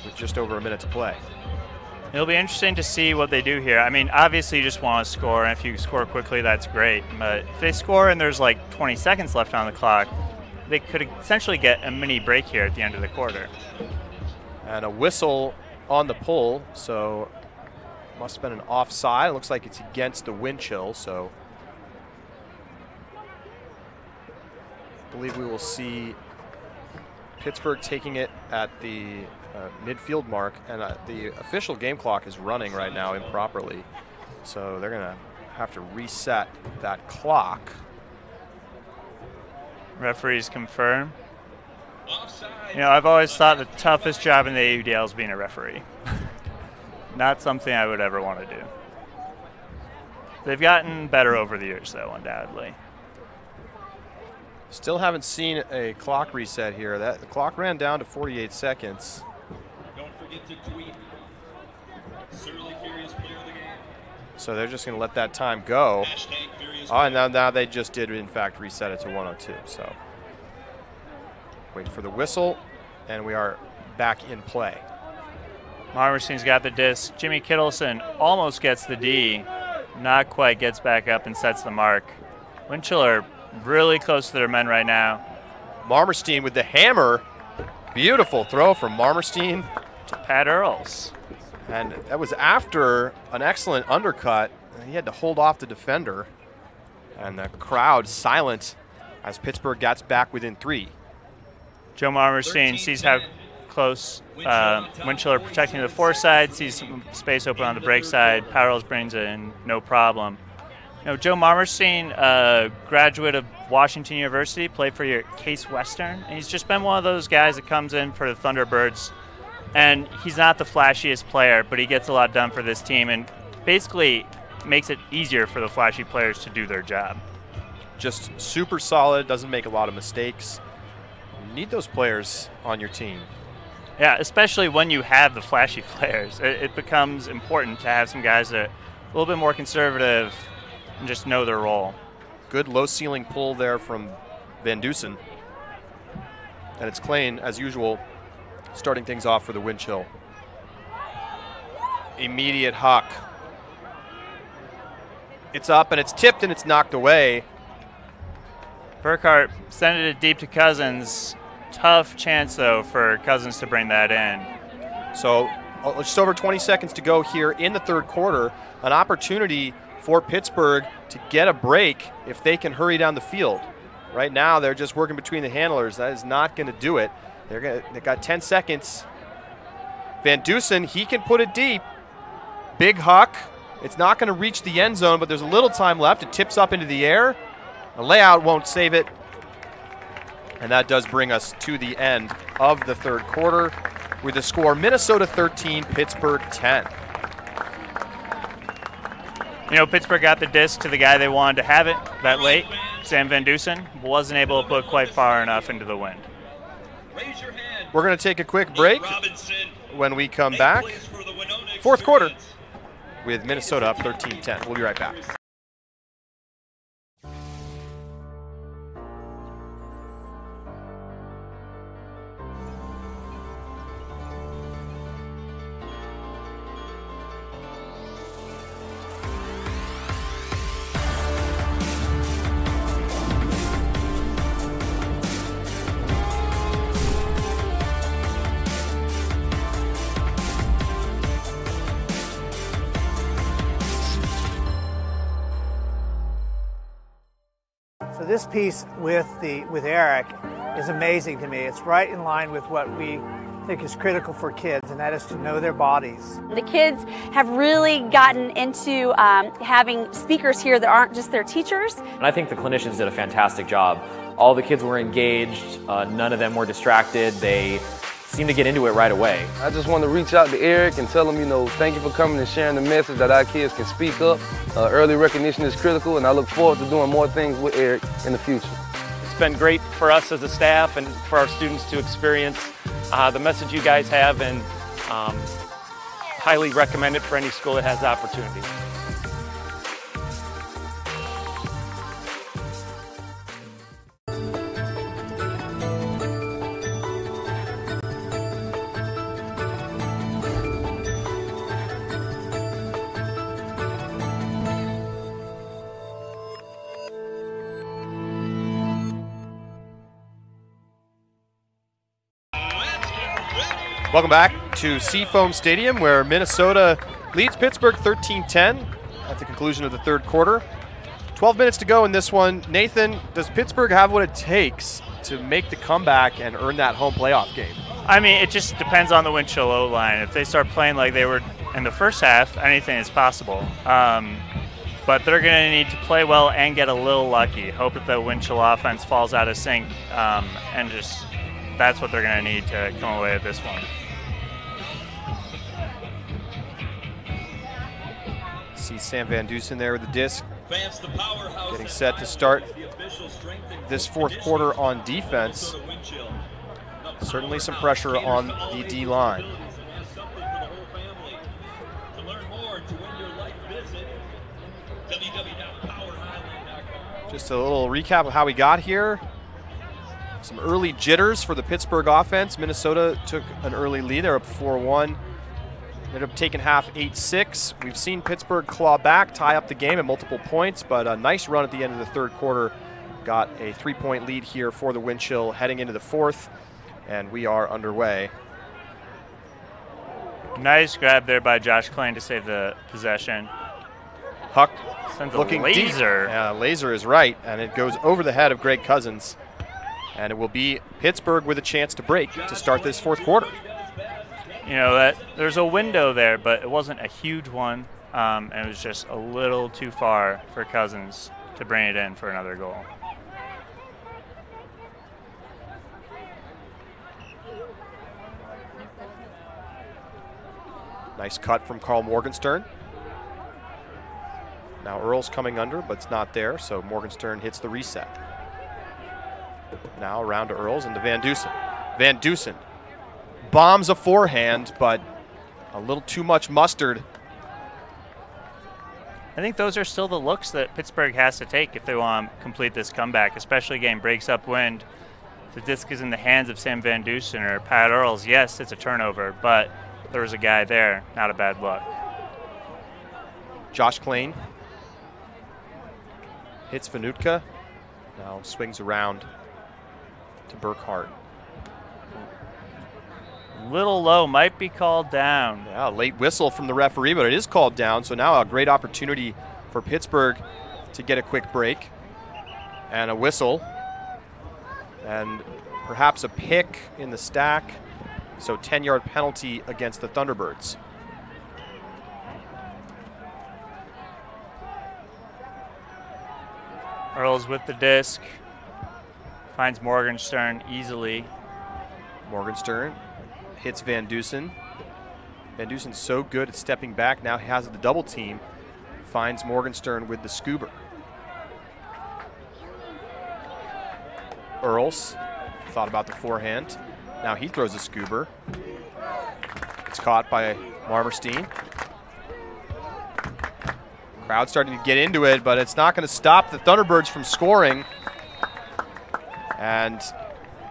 with just over a minute to play. It'll be interesting to see what they do here. I mean, obviously you just want to score, and if you score quickly, that's great. But if they score and there's like 20 seconds left on the clock, they could essentially get a mini break here at the end of the quarter. And a whistle on the pull, so must have been an offside. It looks like it's against the wind chill, so I believe we will see Pittsburgh taking it at the midfield mark, and the official game clock is running right now improperly, so they're going to have to reset that clock. Referees confirm. You know, I've always thought the toughest job in the AUDL is being a referee. Not something I would ever want to do. They've gotten better over the years, though, undoubtedly. Still haven't seen a clock reset here. The clock ran down to 48 seconds. Don't forget to tweet. Certainly Furious player of the game. So they're just going to let that time go. Oh, and now they just did, in fact, reset it to 102. So wait for the whistle, and we are back in play. Marmerstein's got the disc. Jimmy Kittleson almost gets the D. Not quite gets back up and sets the mark. Winchell are really close to their men right now. Marmerstein with the hammer. Beautiful throw from Marmerstein to Pat Earls. And that was after an excellent undercut. He had to hold off the defender. And the crowd silent as Pittsburgh gets back within 3. Joe Marmerstein sees how close Winchell are protecting the fore side, sees some space open on the break side. Pat Earls brings it in, no problem. You know, Joe Marmerstein, graduate of Washington University, played for your Case Western, and he's just been one of those guys that comes in for the Thunderbirds. And he's not the flashiest player, but he gets a lot done for this team and basically makes it easier for the flashy players to do their job. Just super solid, doesn't make a lot of mistakes. You need those players on your team. Yeah, especially when you have the flashy players. It becomes important to have some guys that are a little bit more conservative and just know their role. Good low ceiling pull there from Van Dusen. And it's Klein, as usual, starting things off for the wind chill. Immediate huck. It's up and it's tipped and it's knocked away. Burkhart sending it deep to Cousins. Tough chance, though, for Cousins to bring that in. So just over 20 seconds to go here in the third quarter. An opportunity for Pittsburgh to get a break if they can hurry down the field. Right now, they're just working between the handlers. That is not going to do it. They've got 10 seconds. Van Dusen, he can put it deep. Big huck. It's not going to reach the end zone, but there's a little time left. It tips up into the air. The layout won't save it. And that does bring us to the end of the third quarter with the score Minnesota 13, Pittsburgh 10. You know, Pittsburgh got the disc to the guy they wanted to have it that late. Sam Van Dusen wasn't able to put quite far enough into the wind. We're going to take a quick break. When we come back, fourth quarter with Minnesota up 13-10. We'll be right back. So this piece with Eric is amazing to me. It's right in line with what we think is critical for kids, and that is to know their bodies. The kids have really gotten into having speakers here that aren't just their teachers. And I think the clinicians did a fantastic job. All the kids were engaged, none of them were distracted. They seemed to get into it right away. I just want to reach out to Eric and tell him, thank you for coming and sharing the message that our kids can speak up. Early recognition is critical, and I look forward to doing more things with Eric in the future. It's been great for us as a staff and for our students to experience the message you guys have, and highly recommend it for any school that has the opportunity. Welcome back to Seafoam Stadium, where Minnesota leads Pittsburgh 13-10 at the conclusion of the third quarter. 12 minutes to go in this one. Nathan, does Pittsburgh have what it takes to make the comeback and earn that home playoff game? I mean, it just depends on the wind chill O-line. If they start playing like they were in the first half, anything is possible. But they're going to need to play well and get a little lucky. Hope that the wind chill offense falls out of sync, and just that's what they're going to need to come away with this one. See Sam Van Dusen there with the disc, getting set to start this fourth quarter on defense. Certainly some pressure on the D-line. Just a little recap of how we got here. Some early jitters for the Pittsburgh offense. Minnesota took an early lead. They're up 4-1. Ended up taking half 8-6. We've seen Pittsburgh claw back, tie up the game at multiple points, but a nice run at the end of the third quarter. Got a 3-point lead here for the wind chill heading into the fourth, and we are underway. Nice grab there by Josh Klein to save the possession. Huck sends a looking laser. Deep. Yeah, laser is right, and it goes over the head of Greg Cousins. And it will be Pittsburgh with a chance to break to start this fourth quarter. You know, that there's a window there, but it wasn't a huge one, and it was just a little too far for Cousins to bring it in for another goal. Nice cut from Carl Morgenstern. Now Earl's coming under, but it's not there, so Morgenstern hits the reset. Now around to Earls and to Van Dusen. Van Dusen bombs a forehand, but a little too much mustard. I think those are still the looks that Pittsburgh has to take if they want to complete this comeback, especially game breaks upwind. If the disc is in the hands of Sam Van Dusen or Pat Earls, yes, it's a turnover, but there was a guy there, not a bad look. Josh Klein hits Vanutka, now swings around to Burkhart. Little low, might be called down. Yeah, late whistle from the referee, but it is called down, so now a great opportunity for Pittsburgh to get a quick break. And a whistle. And perhaps a pick in the stack. So 10-yard penalty against the Thunderbirds. Earls with the disc. Finds Morgenstern easily. Morgenstern hits Van Dusen. Van Dusen's so good at stepping back. Now he has the double team. Finds Morgenstern with the scuba. Earls thought about the forehand. Now he throws a scuba. It's caught by Marmerstein. Crowd starting to get into it, but it's not going to stop the Thunderbirds from scoring. And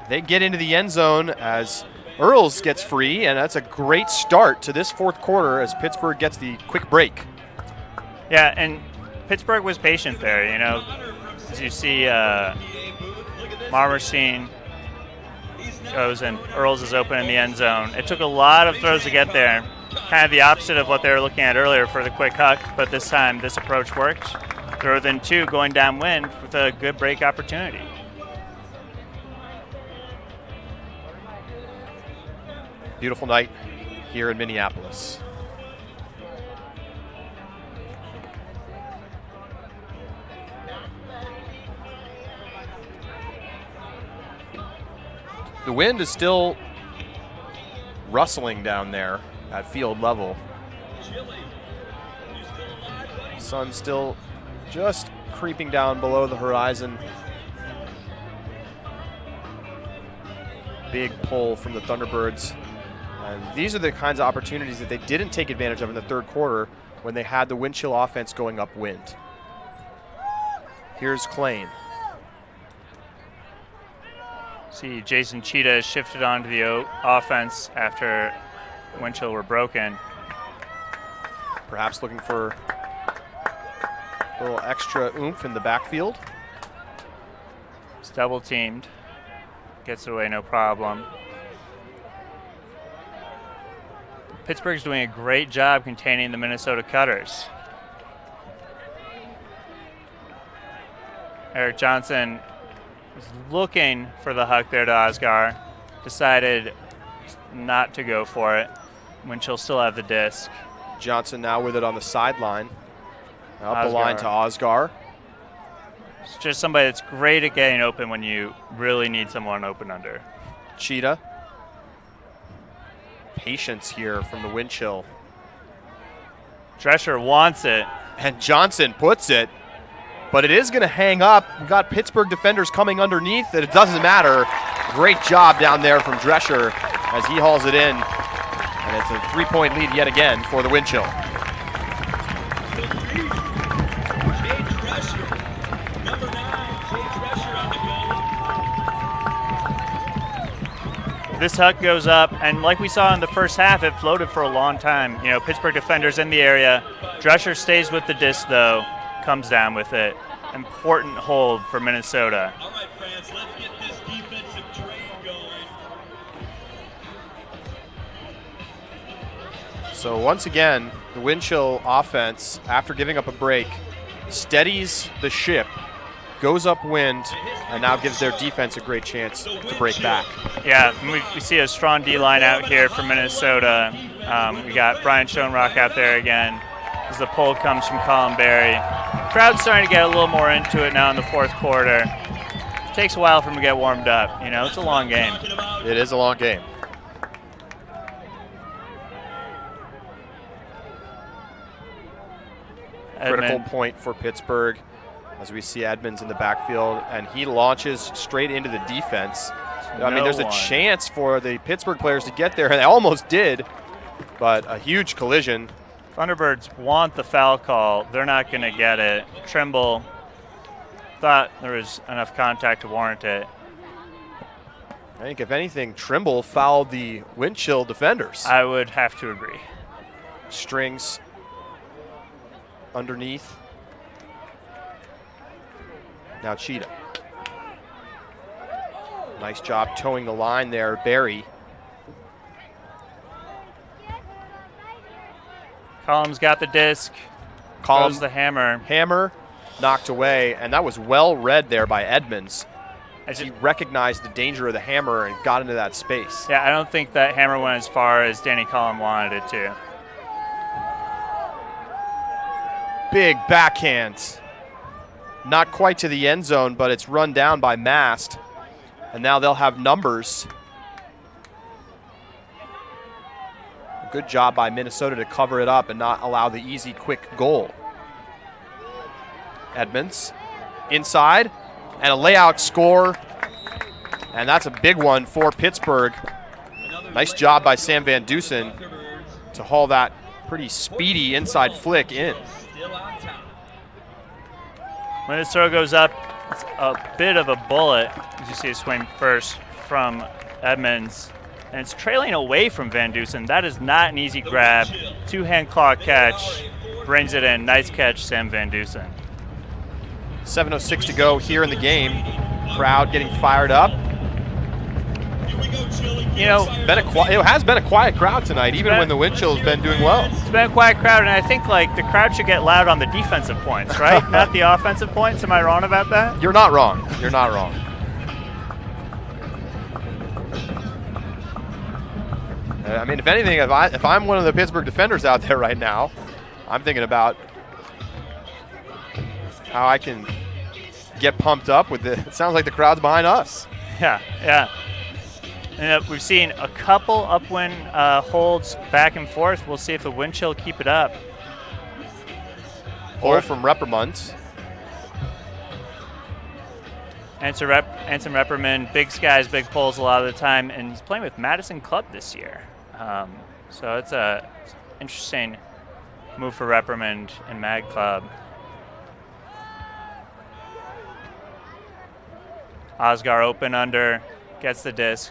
they get into the end zone as Earls gets free, and that's a great start to this fourth quarter as Pittsburgh gets the quick break. Yeah, and Pittsburgh was patient there, you know. As you see, Marmerstein goes and Earls is open in the end zone. It took a lot of throws to get there. Kind of the opposite of what they were looking at earlier for the quick huck, but this time this approach worked. They're within two going downwind with a good break opportunity. Beautiful night here in Minneapolis. The wind is still rustling down there at field level. Sun still just creeping down below the horizon. Big pull from the Thunderbirds. And these are the kinds of opportunities that they didn't take advantage of in the third quarter when they had the wind chill offense going upwind. Here's Klein. See, Jason Cheetah shifted onto the offense after wind chill were broken. Perhaps looking for a little extra oomph in the backfield. It's double teamed. Gets away no problem. Pittsburgh's doing a great job containing the Minnesota Cutters. Eric Johnson was looking for the huck there to Osgar. Decided not to go for it. Winchell still have the disc. Johnson now with it on the sideline. Up the line to Osgar. It's just somebody that's great at getting open when you really need someone open under. Cheetah. Patience here from the Winchell. Drescher wants it. And Johnson puts it. But it is going to hang up. We've got Pittsburgh defenders coming underneath. It doesn't matter. Great job down there from Drescher as he hauls it in. And it's a 3-point lead yet again for the Winchell. This huck goes up, and like we saw in the first half, it floated for a long time. You know, Pittsburgh defenders in the area. Drescher stays with the disc, though, comes down with it. Important hold for Minnesota. All right, friends, let's get this defensive train going. So once again, the Winchell offense, after giving up a break, steadies the ship, goes upwind, and now gives their defense a great chance to break back. Yeah, we see a strong D-line out here for Minnesota. We got Brian Schoenrock out there again as the pull comes from Colin Berry. Crowd's starting to get a little more into it now in the fourth quarter. It takes a while for them to get warmed up. You know, it's a long game. It is a long game. Critical point for Pittsburgh as we see Edmonds in the backfield, and he launches straight into the defense. I mean, there's a chance for the Pittsburgh players to get there, and they almost did, but a huge collision. Thunderbirds want the foul call. They're not going to get it. Trimble thought there was enough contact to warrant it. I think, if anything, Trimble fouled the Winchell defenders. I would have to agree. Strings underneath. Now Cheetah. Nice job towing the line there, Barry. Collins got the disc. Goes the hammer. Hammer knocked away, and that was well read there by Edmonds. As he recognized the danger of the hammer and got into that space. Yeah, I don't think that hammer went as far as Danny Collin wanted it to. Big backhand. Not quite to the end zone, but it's run down by Mast. And now they'll have numbers. Good job by Minnesota to cover it up and not allow the easy, quick goal. Edmonds inside, and a layout score. And that's a big one for Pittsburgh. Nice job by Sam Van Dusen to haul that pretty speedy inside flick in. Minnesota goes up. It's a bit of a bullet, as you see a swing first from Edmonds. And it's trailing away from Van Dusen. That is not an easy grab. Two-hand claw catch, brings it in. Nice catch, Sam Van Dusen. 7:06 to go here in the game. Crowd getting fired up. You know, it has been a quiet crowd tonight, even when the Winchell's been doing well. It's been a quiet crowd, and I think like the crowd should get loud on the defensive points, right? Not the offensive points. Am I wrong about that? You're not wrong. You're not wrong. I mean, if anything, if I'm one of the Pittsburgh defenders out there right now, I'm thinking about how I can get pumped up with it. It sounds like the crowd's behind us. Yeah, yeah. And we've seen a couple upwind holds back and forth. We'll see if the wind chill keep it up. Pull from Reppermunt. Anson Repperman, big skies, big pulls a lot of the time, and he's playing with Madison Club this year. So it's a interesting move for Repperman and Mag Club. Osgar open under, gets the disc.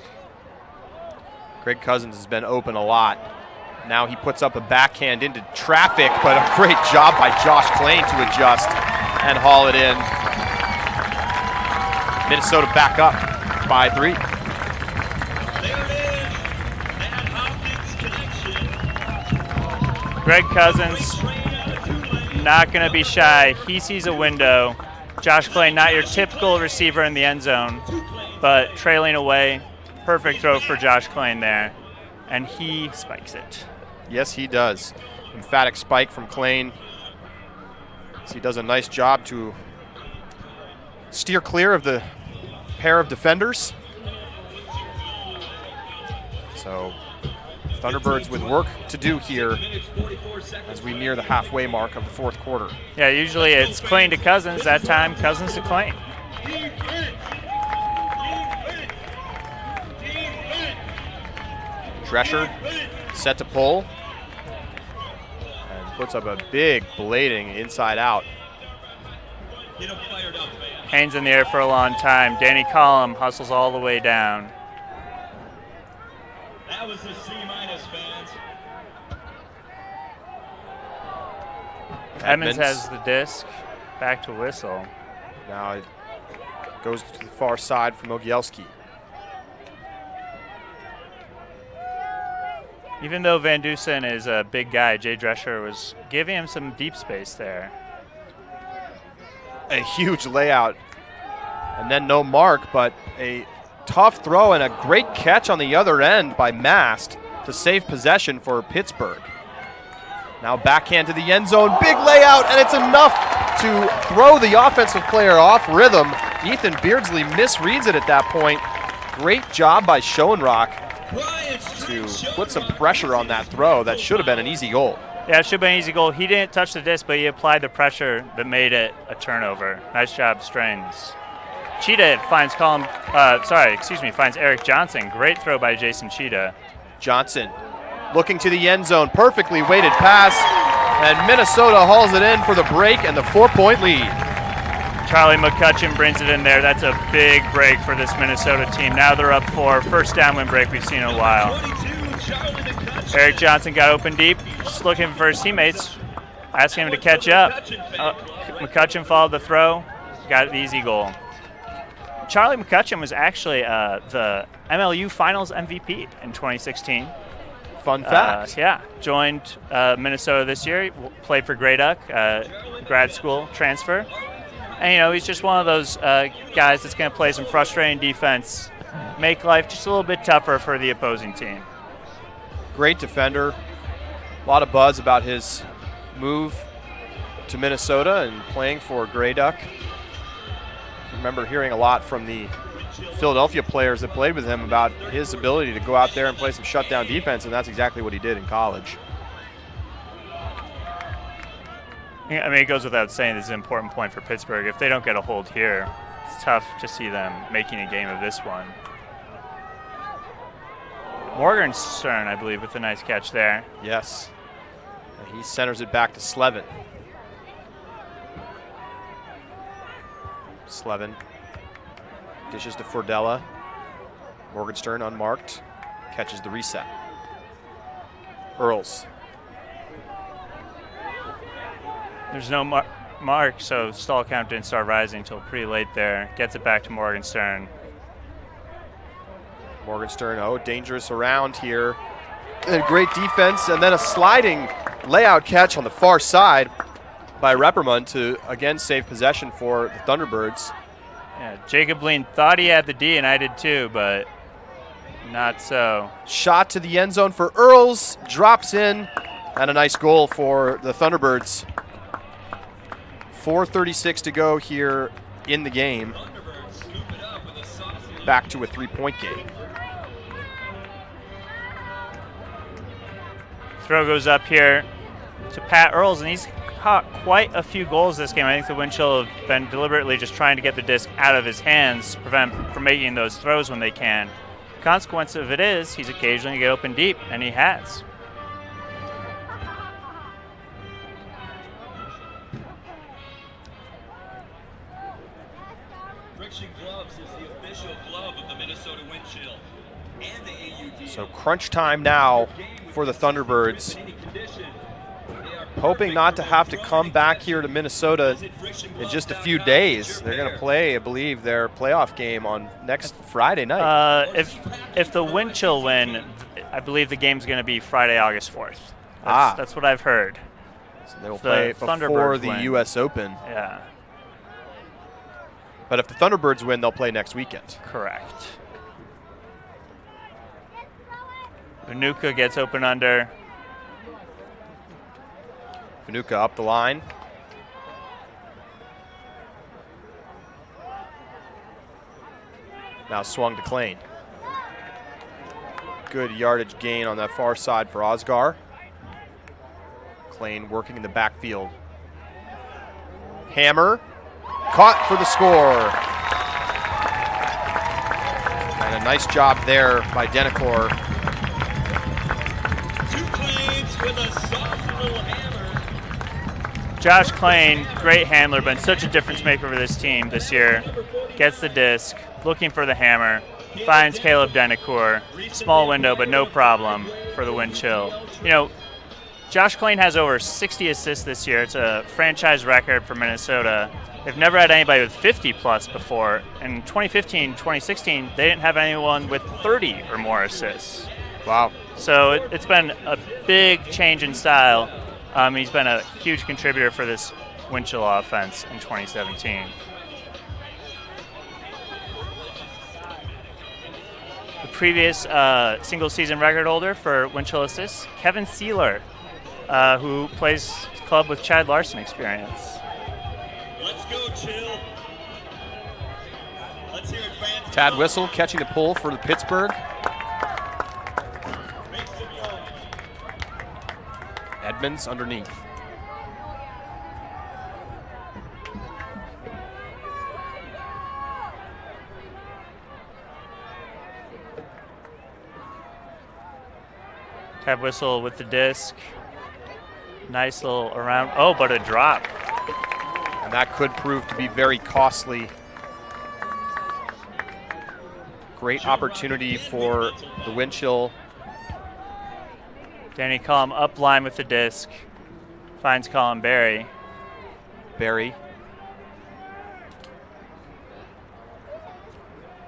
Greg Cousins has been open a lot. Now he puts up a backhand into traffic, but a great job by Josh Klain to adjust and haul it in. Minnesota back up by 3. There it is. Matt Hopkins connection. Greg Cousins, not going to be shy. He sees a window. Josh Clay, not your typical receiver in the end zone, but trailing away. Perfect throw for Josh Clay there, and he spikes it. Yes, he does. Emphatic spike from Klain. So he does a nice job to steer clear of the pair of defenders. So Thunderbirds with work to do here as we near the halfway mark of the fourth quarter. Yeah, usually it's Klain to Cousins. That time, Cousins to Klain. Drescher set to pull and puts up a big blading inside out. Hangs in the air for a long time. Danny Collum hustles all the way down. That was the C-minus, fans. Edmonds has the disc. Back to whistle. Now it goes to the far side for Mogielski. Even though Van Dusen is a big guy, Jay Drescher was giving him some deep space there. A huge layout. And then no mark, but a tough throw and a great catch on the other end by Mast to save possession for Pittsburgh. Now backhand to the end zone, big layout, and it's enough to throw the offensive player off rhythm. Ethan Beardsley misreads it at that point. Great job by Schoenrock to put some pressure on that throw. That should have been an easy goal. Yeah, it should have been an easy goal. He didn't touch the disc, but he applied the pressure that made it a turnover. Nice job, Strings. Cheetah finds finds Eric Johnson. Great throw by Jason Cheetah. Johnson looking to the end zone, perfectly weighted pass, and Minnesota hauls it in for the break and the 4-point lead. Charlie McCutcheon brings it in there. That's a big break for this Minnesota team. Now they're up for first downwind break we've seen in a while. Eric Johnson got open deep, just looking for his teammates, asking him to catch up. McCutcheon followed the throw, got the easy goal. Charlie McCutcheon was actually the MLU Finals MVP in 2016. Fun fact. Yeah, joined Minnesota this year, played for Grey Duck, grad school transfer. And, you know, he's just one of those guys that's going to play some frustrating defense, make life just a little bit tougher for the opposing team. Great defender. A lot of buzz about his move to Minnesota and playing for Grey Duck. I remember hearing a lot from the Philadelphia players that played with him about his ability to go out there and play some shutdown defense, and that's exactly what he did in college. I mean, it goes without saying this is an important point for Pittsburgh. If they don't get a hold here, it's tough to see them making a game of this one. Morgenstern, I believe, with a nice catch there. Yes. And he centers it back to Slevin. Slevin dishes to Fordella. Morgenstern unmarked. Catches the reset. Earls. There's no mark, so stall count didn't start rising until pretty late there. Gets it back to Morgenstern. Morgenstern, dangerous around here. And great defense, and then a sliding layout catch on the far side by Repperman to, again, save possession for the Thunderbirds. Yeah, Jacob Lean thought he had the D, and I did too, but not so. Shot to the end zone for Earls, drops in, and a nice goal for the Thunderbirds. 4:36 to go here in the game. Back to a 3-point game. Throw goes up here to Pat Earls, and he's caught quite a few goals this game. I think the wind chill have been deliberately just trying to get the disc out of his hands, prevent him from making those throws when they can. The consequence of it is he's occasionally get open deep, and he has. So crunch time now for the Thunderbirds. Hoping not to have to come back here to Minnesota in just a few days. They're going to play, I believe, their playoff game on next Friday night. If the wind chill win, I believe the game's going to be Friday, August 4th. That's what I've heard. So they'll play before the U.S. Open. Yeah. But if the Thunderbirds win, they'll play next weekend. Correct. Vanuka gets open under. Vanuka up the line. Now swung to Klein. Good yardage gain on that far side for Osgar. Klein working in the backfield. Hammer. Caught for the score. And a nice job there by Denacor. Two Kleins with a soft little hammer. Josh Klein, great handler, been such a difference maker for this team this year. Gets the disc, looking for the hammer, finds Caleb Denacor. Small window, but no problem for the wind chill. You know, Josh Klein has over 60 assists this year. It's a franchise record for Minnesota. They've never had anybody with 50 plus before. In 2015, 2016, they didn't have anyone with 30 or more assists. Wow. So it's been a big change in style. He's been a huge contributor for this wind chill offense in 2017. The previous single season record holder for wind chill assists, Kevin Sealer, who plays club with Chad Larson experience. Let's go, Chill. Let's hear it, fans. Tad Whistle catching the pull for the Pittsburgh. Edmonds underneath. Tad Whistle with the disc. Nice little around. Oh, but a drop. And that could prove to be very costly. Great opportunity for the wind chill. Danny Collum up line with the disc. Finds Colin Berry. Berry.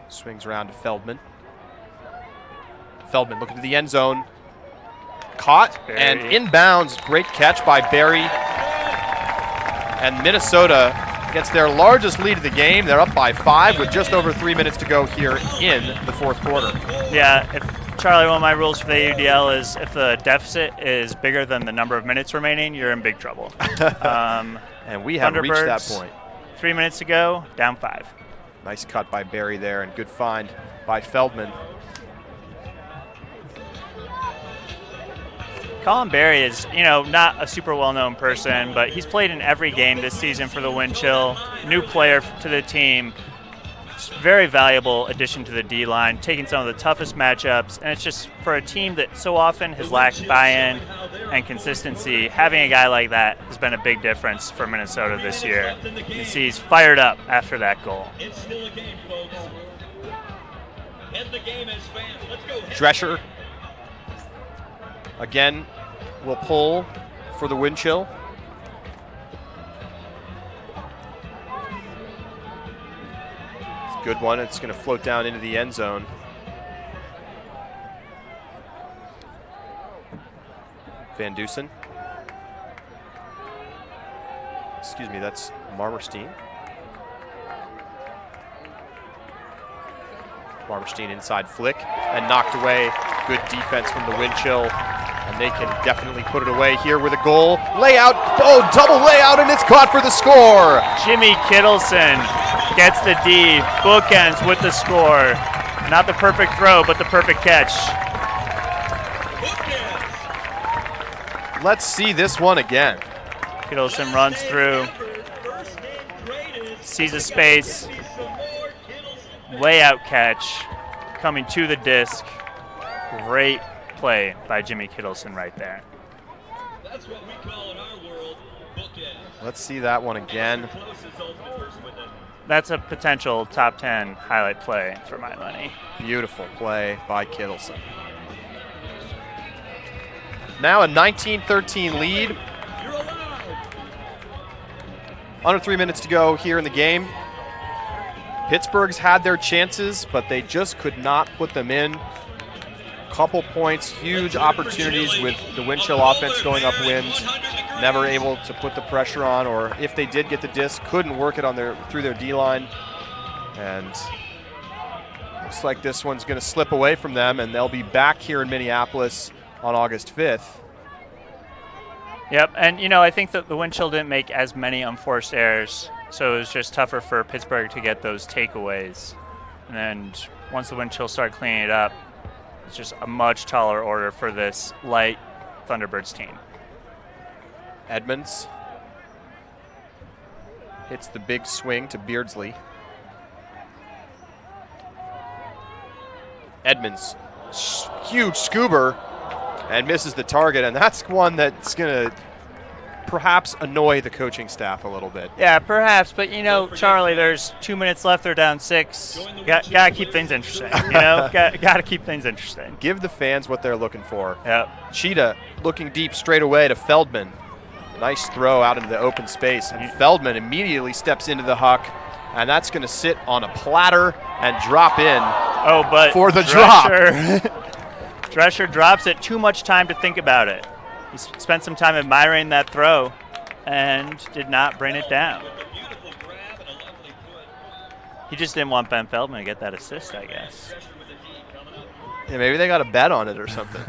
Swings around to Feldman. Feldman looking to the end zone. Caught Berry. And inbounds. Great catch by Berry. And Minnesota gets their largest lead of the game. They're up by 5 with just over 3 minutes to go here in the fourth quarter. Yeah, Charlie, one of my rules for the AUDL is if the deficit is bigger than the number of minutes remaining, you're in big trouble. And we haven't reached that point. 3 minutes to go, down 5. Nice cut by Berry there and good find by Feldman. Colin Berry is, you know, not a super well-known person, but he's played in every game this season for the wind chill. New player to the team. Very valuable addition to the D-line, taking some of the toughest matchups, and it's just for a team that so often has lacked buy-in and consistency, having a guy like that has been a big difference for Minnesota this year. You can see he's fired up after that goal. It's still a game, folks. Head the game as fans. Let's go. Drescher again will pull for the wind chill. It's a good one. It's going to float down into the end zone. Van Dusen. Excuse me, that's Marmerstein. Marmerstein inside flick and knocked away. Good defense from the wind chill. And they can definitely put it away here with a goal. Layout, oh, double layout, and it's caught for the score. Jimmy Kittleson gets the D, bookends with the score. Not the perfect throw, but the perfect catch. Let's see this one again. Kittleson runs through, sees a space, layout catch, coming to the disc. Great play by Jimmy Kittleson right there. That's what we call in our world bookends. Let's see that one again. That's a potential top 10 highlight play for my money. Beautiful play by Kittleson. Now a 19-13 lead. Under 3 minutes to go here in the game. Pittsburgh's had their chances, but they just could not put them in. couple points, huge opportunities with the wind chill offense going upwind. Never able to put the pressure on, or if they did get the disc, couldn't work it on through their D-line. And looks like this one's going to slip away from them, and they'll be back here in Minneapolis on August 5th. Yep, and I think that the wind chill didn't make as many unforced errors, so it was just tougher for Pittsburgh to get those takeaways. And once the wind chill started cleaning it up, it's just a much taller order for this light Thunderbirds team. Edmonds hits the big swing to Beardsley. Edmonds, huge scuba, and misses the target, and that's one that's going to perhaps annoy the coaching staff a little bit. Yeah, perhaps, but Charlie, there's 2 minutes left. They're down 6. Gotta keep things interesting. Gotta keep things interesting. Give the fans what they're looking for. Yep. Cheetah looking deep straight away to Feldman. Nice throw out into the open space, and Feldman immediately steps into the huck, and that's going to sit on a platter and drop in. Oh, but for the drop. Drescher drops it. Too much time to think about it. He spent some time admiring that throw and did not bring it down. He just didn't want Ben Feldman to get that assist, I guess. Yeah, maybe they got a bet on it or something.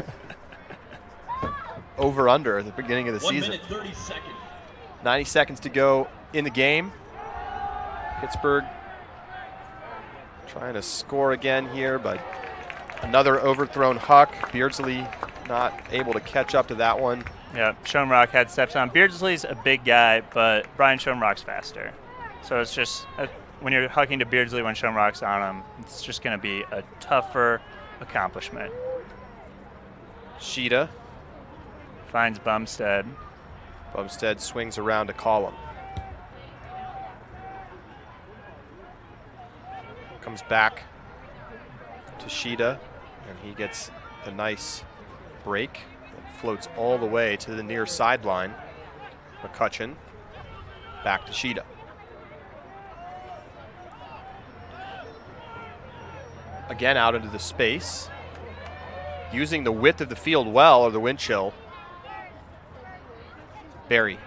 Over under at the beginning of the season. 1 minute, 30 seconds. 90 seconds to go in the game. Pittsburgh trying to score again here, but another overthrown huck. Beardsley not able to catch up to that one. Yeah, Schoenrock had steps on. Beardsley's a big guy, but Brian Schoenrock's faster. So it's just, when you're hucking to Beardsley when Schoenrock's on him, it's just going to be a tougher accomplishment. Sheeta finds Bumstead. Bumstead swings around to Column. Comes back to Sheeta, and he gets the nice break. It floats all the way to the near sideline. McCutcheon back to Sheeta. Again out into the space. Using the width of the field well, or the wind chill. Barry.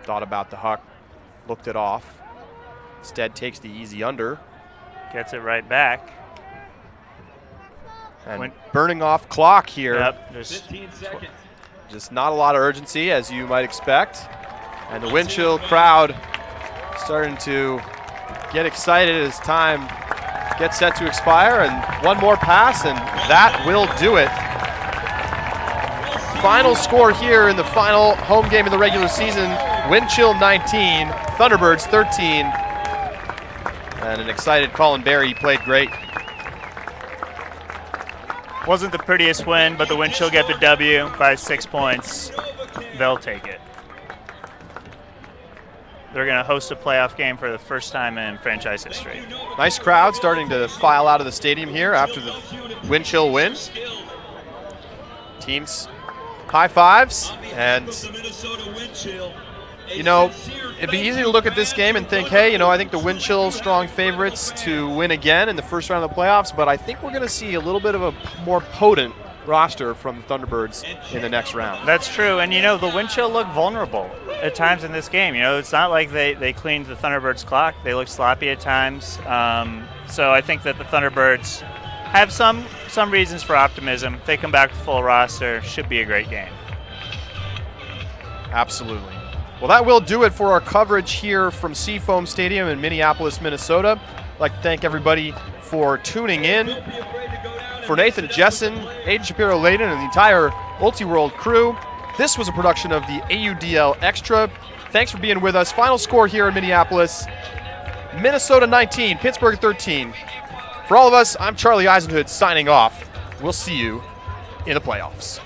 Thought about the huck, looked it off. Instead takes the easy under. Gets it right back. And burning off clock here. Yep, 15 seconds. Just not a lot of urgency, as you might expect. And the wind chill crowd starting to get excited as time gets set to expire. And one more pass, and that will do it. Final score here in the final home game of the regular season. Wind chill 19, Thunderbirds 13. And an excited Colin Berry. He played great. Wasn't the prettiest win, but the wind chill get the W by 6 points. They'll take it. They're going to host a playoff game for the first time in franchise history. Nice crowd starting to file out of the stadium here after the wind chill win. Teams high fives, and it'd be easy to look at this game and think, hey, I think the wind chill strong favorites to win again in the first round of the playoffs, but I think we're going to see a little bit of a more potent roster from the Thunderbirds in the next round. That's true, and the wind chill looked vulnerable at times in this game. It's not like they cleaned the Thunderbirds' clock. They looked sloppy at times. So I think that the Thunderbirds have some reasons for optimism. If they come back with full roster, should be a great game. Absolutely. Well, that will do it for our coverage here from Seafoam Stadium in Minneapolis, Minnesota. I'd like to thank everybody for tuning in. For Nathan Jessen, Aiden Shapiro-Layden, and the entire Ultiworld crew, this was a production of the AUDL Extra. Thanks for being with us. Final score here in Minneapolis, Minnesota 19, Pittsburgh 13. For all of us, I'm Charlie Eisenhood signing off. We'll see you in the playoffs.